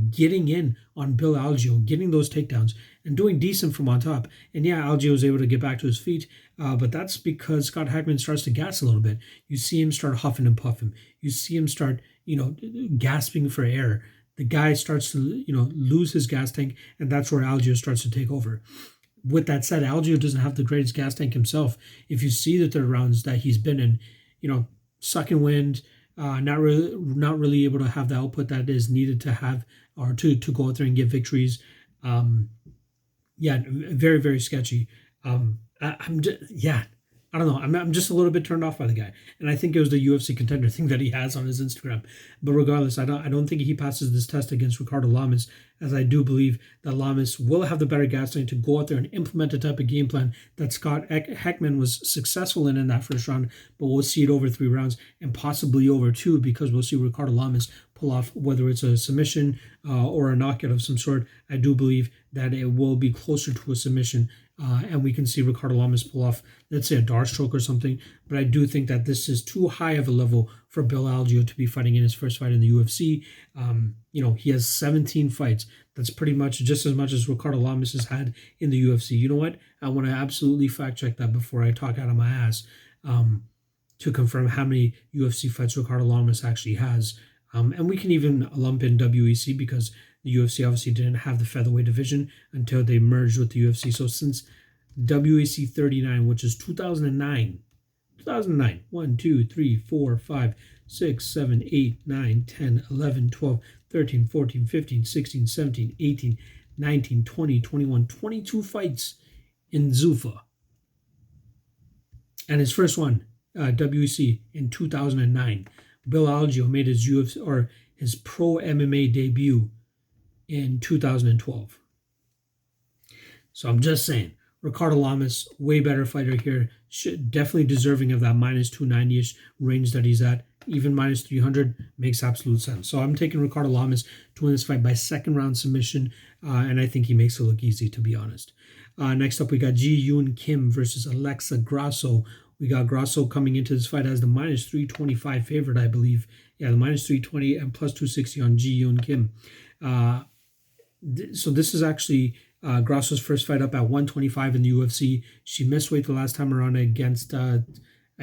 getting in on Bill Algeo, getting those takedowns, and doing decent from on top. And yeah, Algeo was able to get back to his feet, but that's because Scott Heckman starts to gas a little bit. You see him start huffing and puffing. You see him start, gasping for air. The guy starts to, lose his gas tank, and that's where Algeo starts to take over. With that said, Algeo doesn't have the greatest gas tank himself. If you see the third rounds that he's been in, sucking wind, not really able to have the output that is needed to have or to go out there and get victories. Very, very sketchy. I don't know. I'm just a little bit turned off by the guy, and I think it was the UFC contender thing that he has on his Instagram. But regardless, I don't think he passes this test against Ricardo Lamas, as I do believe that Lamas will have the better gas tank to go out there and implement a type of game plan that Scott Heckman was successful in that first round. But we'll see it over 3 rounds and possibly over 2, because we'll see Ricardo Lamas pull off, whether it's a submission or a knockout of some sort. I do believe that it will be closer to a submission. And we can see Ricardo Lamas pull off, let's say, a dart stroke or something. But I do think that this is too high of a level for Bill Algeo to be fighting in his first fight in the UFC. He has 17 fights. That's pretty much just as much as Ricardo Lamas has had in the UFC. You know what? I want to absolutely fact check that before I talk out of my ass to confirm how many UFC fights Ricardo Lamas actually has. And we can even lump in WEC, because the UFC obviously didn't have the featherweight division until they merged with the UFC. So since WEC 39, which is 2009, 2009. 1, 2, 3, 4, 5, 6, 7, 8, 9, 10, 11, 12, 13, 14, 15, 16, 17, 18, 19, 20, 21, 22 fights in Zuffa. And his first one, WEC, in 2009. Bill Algeo made his UFC or his pro MMA debut in 2012. So I'm just saying, Ricardo Lamas, way better fighter here. Definitely deserving of that minus 290-ish range that he's at. Even minus 300 makes absolute sense. So I'm taking Ricardo Lamas to win this fight by second round submission, and I think he makes it look easy, to be honest. Next up, we got Yeon Kim versus Alexa Grasso. We got Grasso coming into this fight as the minus 325 favorite, I believe. Yeah, the minus 320 and plus 260 on Yeon Kim. So this is actually Grasso's first fight up at 125 in the UFC. She missed weight the last time around against, I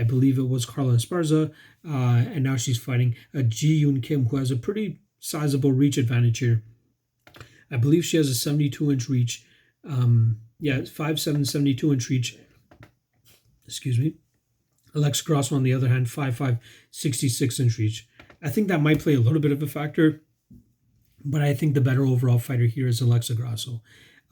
believe it was Carla Esparza, and now she's fighting Yeon Kim, who has a pretty sizable reach advantage here. I believe she has a 72-inch reach. 5'7", 72-inch reach. Excuse me. Alexa Grasso, on the other hand, 5'5", 66-inch reach. I think that might play a little bit of a factor, but I think the better overall fighter here is Alexa Grasso.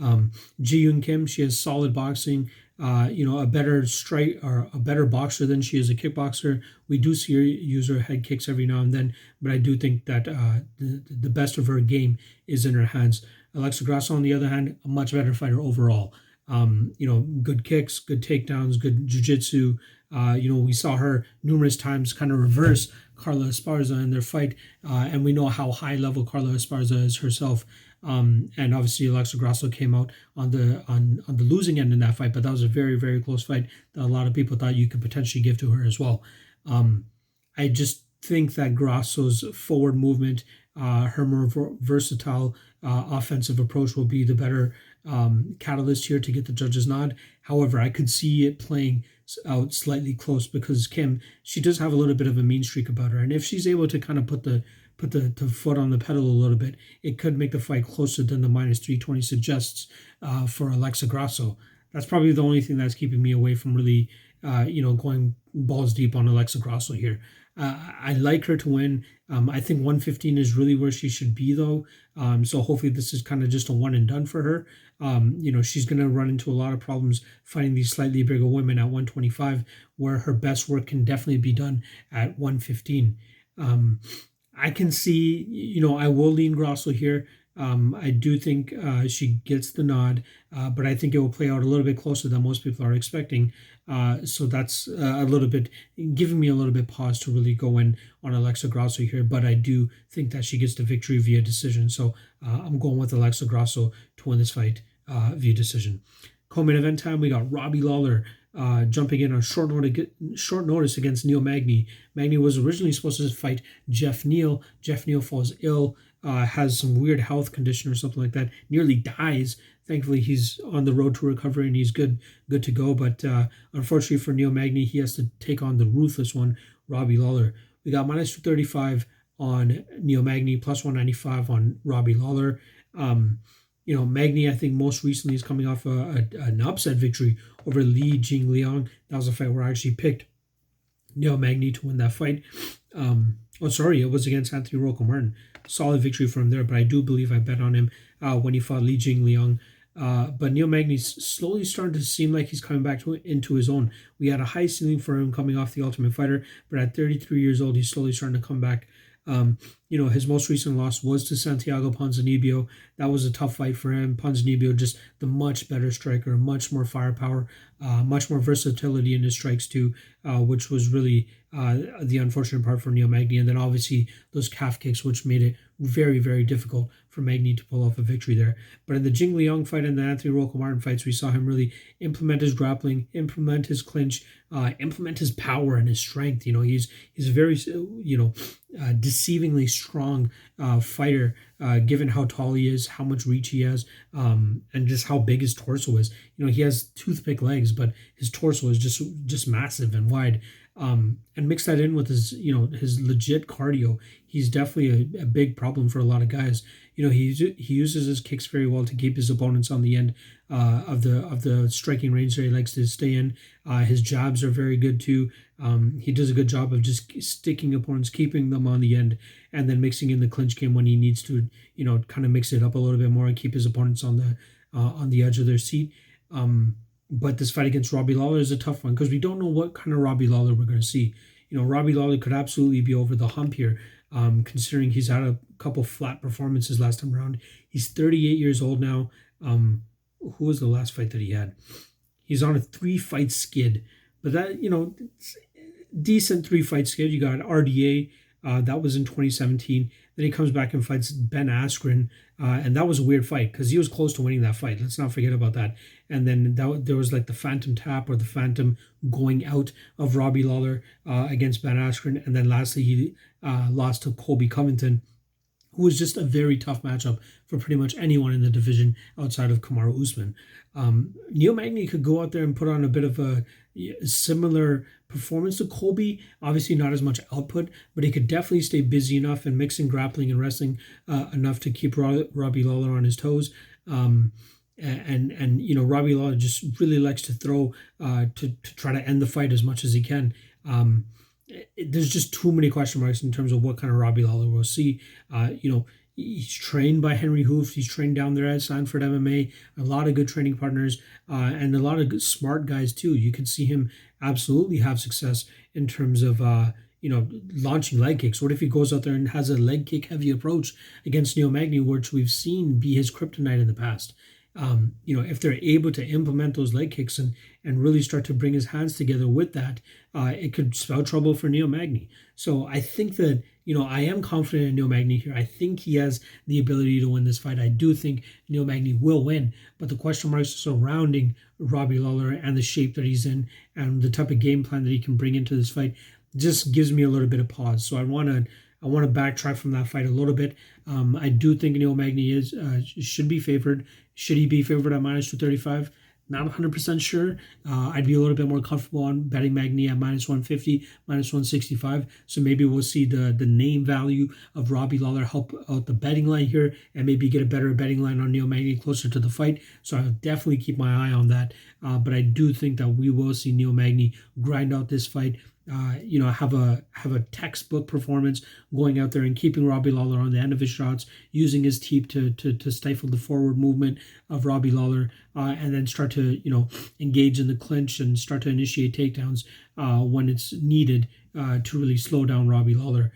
Yeon Kim, she has solid boxing, a better strike or a better boxer than she is a kickboxer. We do see her use her head kicks every now and then, but I do think that the best of her game is in her hands. Alexa Grasso, on the other hand, a much better fighter overall. Good kicks, good takedowns, good jiu-jitsu. We saw her numerous times kind of reverse Carla Esparza in their fight, and we know how high level Carla Esparza is herself. And obviously Alexa Grasso came out on the losing end in that fight, but that was a very, very close fight that a lot of people thought you could potentially give to her as well. I just think that Grasso's forward movement, her more versatile offensive approach will be the better catalyst here to get the judges' nod. However, I could see it playing out slightly close because Kim, she does have a little bit of a mean streak about her, and if she's able to kind of put the foot on the pedal a little bit, it could make the fight closer than the minus 320 suggests for Alexa Grasso. That's probably the only thing that's keeping me away from really, going balls deep on Alexa Grasso here. I like her to win. I think 115 is really where she should be, though. So hopefully this is kind of just a one and done for her. She's going to run into a lot of problems fighting these slightly bigger women at 125, where her best work can definitely be done at 115. I can see, I will lean Grasso here. I do think she gets the nod, but I think it will play out a little bit closer than most people are expecting. So that's a little bit giving me a little bit pause to really go in on Alexa Grasso here, but I do think that she gets the victory via decision. So I'm going with Alexa Grasso to win this fight via decision. Co-main event time, we got Robbie Lawler jumping in on short notice against Neil Magny. Magny was originally supposed to fight Jeff Neal. Jeff Neal falls ill, has some weird health condition or something like that, nearly dies. Thankfully, he's on the road to recovery and he's good to go. But unfortunately for Neil Magny, he has to take on the ruthless one, Robbie Lawler. We got minus 235 on Neil Magny, plus 195 on Robbie Lawler. Magny, I think most recently is coming off an upset victory over Li Jingliang. That was a fight where I actually picked Neil Magny to win that fight. It was against Anthony Rocco Martin. Solid victory for him there, but I do believe I bet on him when he fought Li Jingliang. But Neil Magny's slowly starting to seem like he's coming back into his own. We had a high ceiling for him coming off the Ultimate Fighter, but at 33 years old, he's slowly starting to come back. His most recent loss was to Santiago Ponzinibbio. That was a tough fight for him. Ponzinibbio, just the much better striker, much more firepower, much more versatility in his strikes too, which was really the unfortunate part for Neil Magny. And then obviously those calf kicks, which made it very, very difficult for Magny to pull off a victory there. But in the Jingliang fight and the Anthony Rocco Martin fights, we saw him really implement his grappling, implement his clinch, implement his power and his strength. He's a very, deceivingly strong fighter, given how tall he is, how much reach he has, and just how big his torso is. He has toothpick legs, but his torso is just massive and wide. and mix that in with his, his legit cardio. He's definitely a big problem for a lot of guys. He uses his kicks very well to keep his opponents on the end of the striking range that he likes to stay in. His jabs are very good too. He does a good job of just sticking opponents, keeping them on the end, and then mixing in the clinch game when he needs to, kind of mix it up a little bit more and keep his opponents on the edge of their seat. But this fight against Robbie Lawler is a tough one because we don't know what kind of Robbie Lawler we're going to see. Robbie Lawler could absolutely be over the hump here, considering he's had a couple flat performances last time around. He's 38 years old now. Who was the last fight that he had? He's on a 3-fight skid, but that, decent 3-fight skid. You got RDA, that was in 2017. Then he comes back and fights Ben Askren, and that was a weird fight because he was close to winning that fight. Let's not forget about that. And then there was like the phantom tap or the phantom going out of Robbie Lawler against Ben Askren. And then lastly, he lost to Colby Covington, who was just a very tough matchup for pretty much anyone in the division outside of Kamaru Usman. Neil Magny could go out there and put on a bit of a similar performance to Colby. Obviously not as much output, but he could definitely stay busy enough and mixing grappling and wrestling enough to keep Robbie Lawler on his toes. And Robbie Lawler just really likes to throw to try to end the fight as much as he can. There's just too many question marks in terms of what kind of Robbie Lawler we'll see. He's trained by Henry Hooft. He's trained down there at Sanford MMA. A lot of good training partners and a lot of good, smart guys too. You could see him absolutely have success in terms of launching leg kicks. What if he goes out there and has a leg kick heavy approach against Neil Magny, which we've seen be his kryptonite in the past? If they're able to implement those leg kicks and really start to bring his hands together with that, it could spell trouble for Neil Magny. So I think that, I am confident in Neil Magny here. I think he has the ability to win this fight. I do think Neil Magny will win, but the question marks surrounding Robbie Lawler and the shape that he's in and the type of game plan that he can bring into this fight just gives me a little bit of pause. So I want to backtrack from that fight a little bit. I do think Neil Magny should be favored. Should he be favored at minus 235? Not 100% sure. I'd be a little bit more comfortable on betting Magny at minus 150, minus 165. So maybe we'll see the name value of Robbie Lawler help out the betting line here and maybe get a better betting line on Neil Magny closer to the fight. So I'll definitely keep my eye on that. But I do think that we will see Neil Magny grind out this fight. Have a textbook performance, going out there and keeping Robbie Lawler on the end of his shots, using his teep to stifle the forward movement of Robbie Lawler, and then start to engage in the clinch and start to initiate takedowns when it's needed to really slow down Robbie Lawler.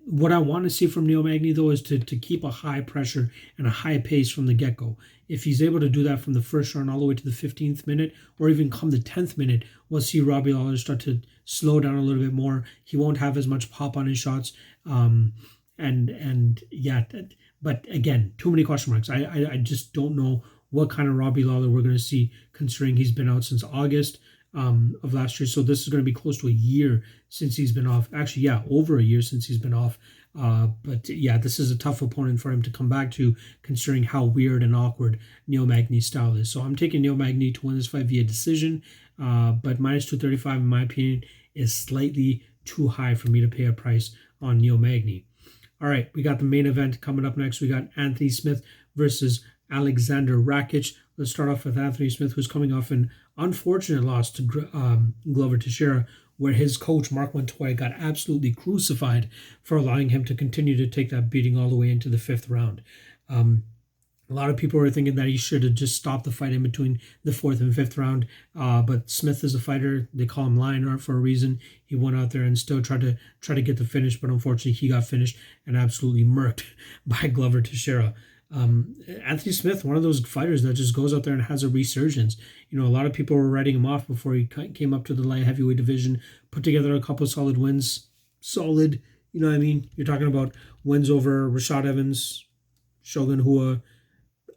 What I want to see from Neil Magny, though, is to keep a high pressure and a high pace from the get-go. If he's able to do that from the first round all the way to the 15th minute, or even come the 10th minute, we'll see Robbie Lawler start to slow down a little bit more. He won't have as much pop on his shots. But again, too many question marks. I just don't know what kind of Robbie Lawler we're going to see, considering he's been out since August of last year. So this is going to be close to a year since he's been off. Actually, over a year since he's been off. This is a tough opponent for him to come back to, considering how weird and awkward Neil Magny's style is. So I'm taking Neil Magny to win this fight via decision, but minus 235, in my opinion, is slightly too high for me to pay a price on Neil Magny. All right, we got the main event coming up next. We got Anthony Smith versus Alexander Rakic. Let's start off with Anthony Smith, who's coming off an unfortunate loss to Glover Teixeira, where his coach, Mark Montoya, got absolutely crucified for allowing him to continue to take that beating all the way into the 5th round. A lot of people were thinking that he should have just stopped the fight in between the 4th and 5th round, but Smith is a fighter. They call him Lionheart for a reason. He went out there and still tried to get the finish, but unfortunately he got finished and absolutely murked by Glover Teixeira. Anthony Smith, one of those fighters that just goes out there and has a resurgence. A lot of people were writing him off before he came up to the light heavyweight division, put together a couple solid wins. Solid, you know what I mean? You're talking about wins over Rashad Evans, Shogun Hua.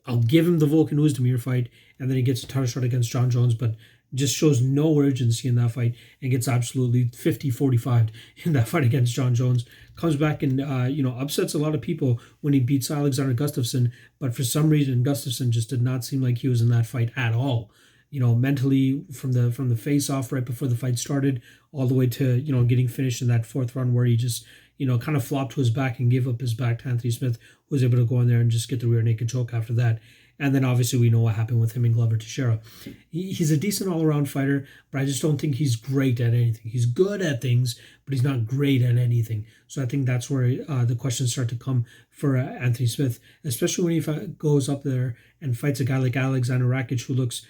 I'll give him the Volkan Oezdemir fight, and then he gets a title shot against John Jones, but just shows no urgency in that fight and gets absolutely 50-45 in that fight against John Jones. Comes back and, upsets a lot of people when he beats Alexander Gustafsson, but for some reason, Gustafsson just did not seem like he was in that fight at all. mentally from the face off right before the fight started, all the way to getting finished in that fourth round where he just kind of flopped to his back and gave up his back to Anthony Smith, who was able to go in there and just get the rear naked choke after that. And then obviously we know what happened with him and Glover Teixeira. He's a decent all-around fighter, but I just don't think he's great at anything. He's good at things, but he's not great at anything. So I think that's where the questions start to come for Anthony Smith, especially when he goes up there and fights a guy like Alexander Rakic, who looks,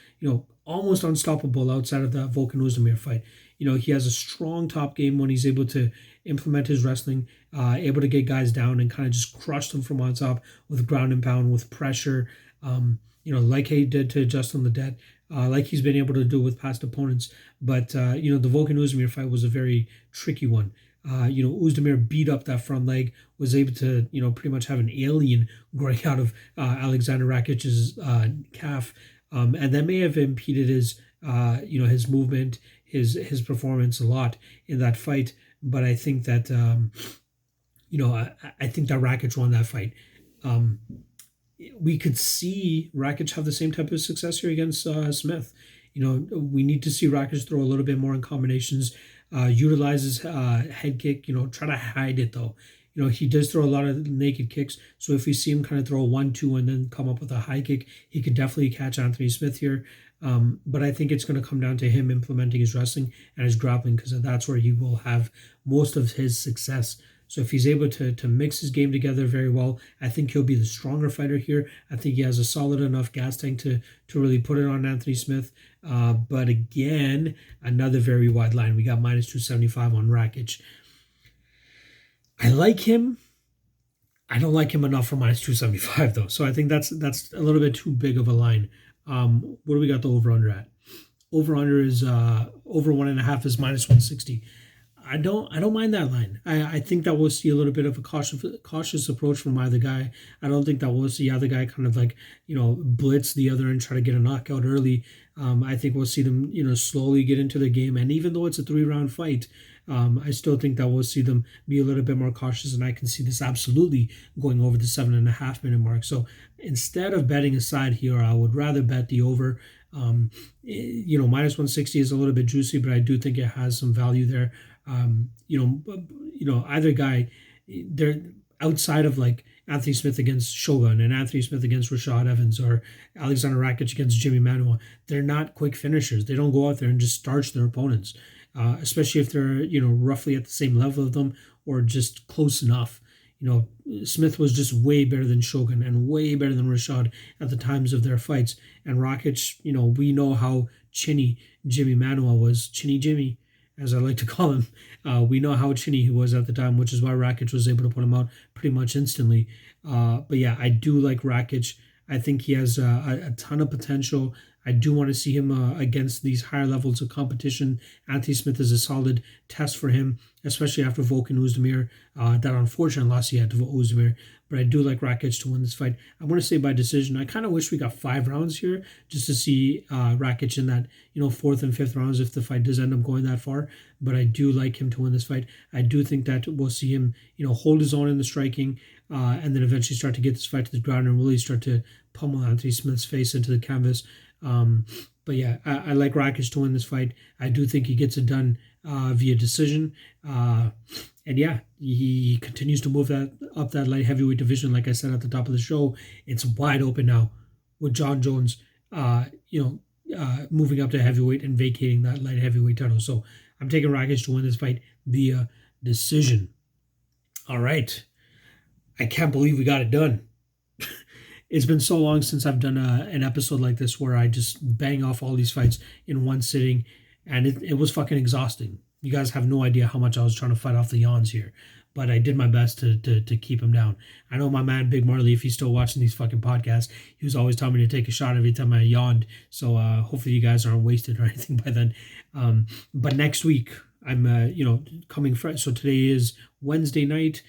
almost unstoppable outside of that Volkan Oezdemir fight. He has a strong top game when he's able to implement his wrestling, able to get guys down and kind of just crush them from on top with ground and pound, with pressure, like he did to Justin Ledet, like he's been able to do with past opponents. But, the Volkan Oezdemir fight was a very tricky one. Oezdemir beat up that front leg, was able to, pretty much have an alien growing out of Alexander Rakic's calf. And that may have impeded his, his movement, his performance a lot in that fight. But I think that, I think that Rakic won that fight. We could see Rakic have the same type of success here against Smith. We need to see Rakic throw a little bit more in combinations, utilize his head kick, try to hide it though. He does throw a lot of naked kicks. So if we see him kind of throw a 1-2 and then come up with a high kick, he could definitely catch Anthony Smith here. But I think it's going to come down to him implementing his wrestling and his grappling, because that's where he will have most of his success. So if he's able to mix his game together very well, I think he'll be the stronger fighter here. I think he has a solid enough gas tank to really put it on Anthony Smith. But again, another very wide line. We got minus 275 on Rakic. I like him. I don't like him enough for minus 275 though. So I think that's a little bit too big of a line. What do we got the over-under at? Over-under is over 1.5 is minus 160. I don't mind that line. I think that we'll see a little bit of a cautious approach from either guy. I don't think that we'll see either guy kind of like, blitz the other and try to get a knockout early. I think we'll see them, slowly get into the game. And even though it's a 3-round fight, I still think that we'll see them be a little bit more cautious, and I can see this absolutely going over the 7.5 minute mark. So instead of betting a side here, I would rather bet the over. Minus 160 is a little bit juicy, but I do think it has some value there. Either guy, they're outside of like Anthony Smith against Shogun and Anthony Smith against Rashad Evans or Alexander Rakic against Jimmy Manuwa. They're not quick finishers. They don't go out there and just starch their opponents, especially if they're, roughly at the same level of them or just close enough. Smith was just way better than Shogun and way better than Rashad at the times of their fights. And Rakic, we know how chinny Jimmy Manuwa was. Chinny Jimmy, as I like to call him. We know how chinny he was at the time, which is why Rakic was able to put him out pretty much instantly. But yeah, I do like Rakic. I think he has a ton of potential. I do want to see him against these higher levels of competition. Anthony Smith is a solid test for him, especially after Volkan Oezdemir. That unfortunate loss he had to Oezdemir. But I do like Rakic to win this fight. I want to say by decision. I kind of wish we got 5 rounds here just to see Rakic in that 4th and 5th rounds if the fight does end up going that far. But I do like him to win this fight. I do think that we'll see him hold his own in the striking and then eventually start to get this fight to the ground and really start to pummel Anthony Smith's face into the canvas. But yeah, I like Rakic to win this fight. I do think he gets it done via decision. And yeah, he continues to move up that light heavyweight division. Like I said at the top of the show, it's wide open now with John Jones, moving up to heavyweight and vacating that light heavyweight title. So I'm taking Rakic to win this fight via decision. All right. I can't believe we got it done. It's been so long since I've done an episode like this where I just bang off all these fights in one sitting, and it was fucking exhausting. You guys have no idea how much I was trying to fight off the yawns here, but I did my best to keep him down. I know my man Big Marley, if he's still watching these fucking podcasts, he was always telling me to take a shot every time I yawned, so hopefully you guys aren't wasted or anything by then. But next week, I'm coming fresh. So today is Wednesday night.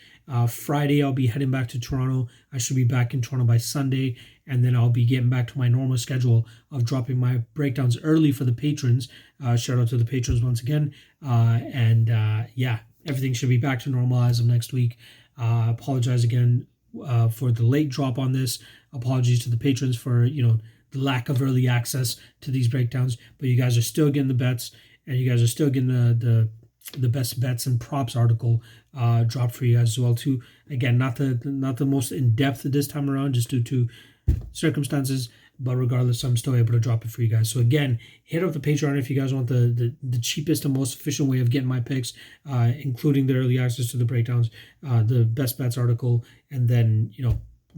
Friday, I'll be heading back to Toronto. I should be back in Toronto by Sunday, and then I'll be getting back to my normal schedule of dropping my breakdowns early for the patrons. Shout out to the patrons once again. Yeah, everything should be back to normal as of next week. Apologize again for the late drop on this. Apologies to the patrons for, the lack of early access to these breakdowns, but you guys are still getting the bets, and you guys are still getting the best bets and props article dropped for you guys as well too. Again, not the most in depth this time around, just due to circumstances, but regardless, I'm still able to drop it for you guys. So again, hit up the Patreon if you guys want the cheapest and most efficient way of getting my picks, including the early access to the breakdowns, the best bets article, and then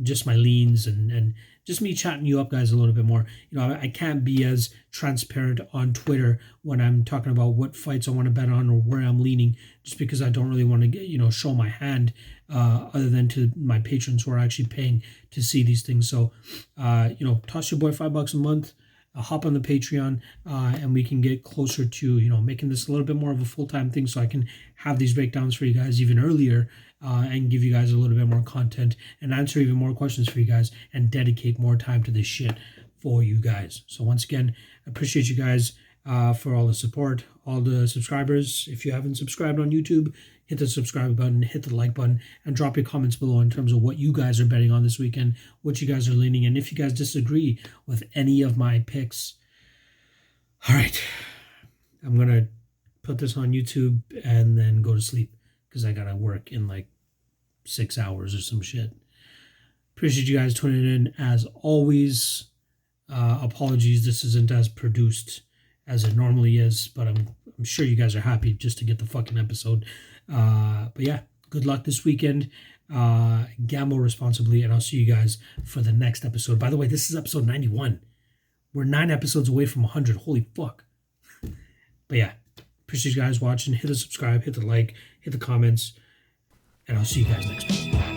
just my leans and just me chatting you up guys a little bit more. I can't be as transparent on Twitter when I'm talking about what fights I want to bet on or where I'm leaning, just because I don't really want to get, show my hand, other than to my patrons who are actually paying to see these things. So, toss your boy $5 a month, hop on the Patreon, and we can get closer to, making this a little bit more of a full-time thing, so I can have these breakdowns for you guys even earlier, and give you guys a little bit more content and answer even more questions for you guys and dedicate more time to this shit for you guys. So once again, I appreciate you guys for all the support, all the subscribers. If you haven't subscribed on YouTube, hit the subscribe button, hit the like button, and drop your comments below in terms of what you guys are betting on this weekend, what you guys are leaning, and if you guys disagree with any of my picks. All right, I'm going to put this on YouTube and then go to sleep because I got to work in like 6 hours or some shit. Appreciate you guys tuning in as always. Apologies, this isn't as produced as it normally is, but I'm sure you guys are happy just to get the fucking episode. But yeah, good luck this weekend. Gamble responsibly, and I'll see you guys for the next episode. By the way, this is episode 91. We're 9 episodes away from 100. Holy fuck. But yeah, appreciate you guys watching. Hit the subscribe, hit the like, hit the comments, and I'll see you guys next week.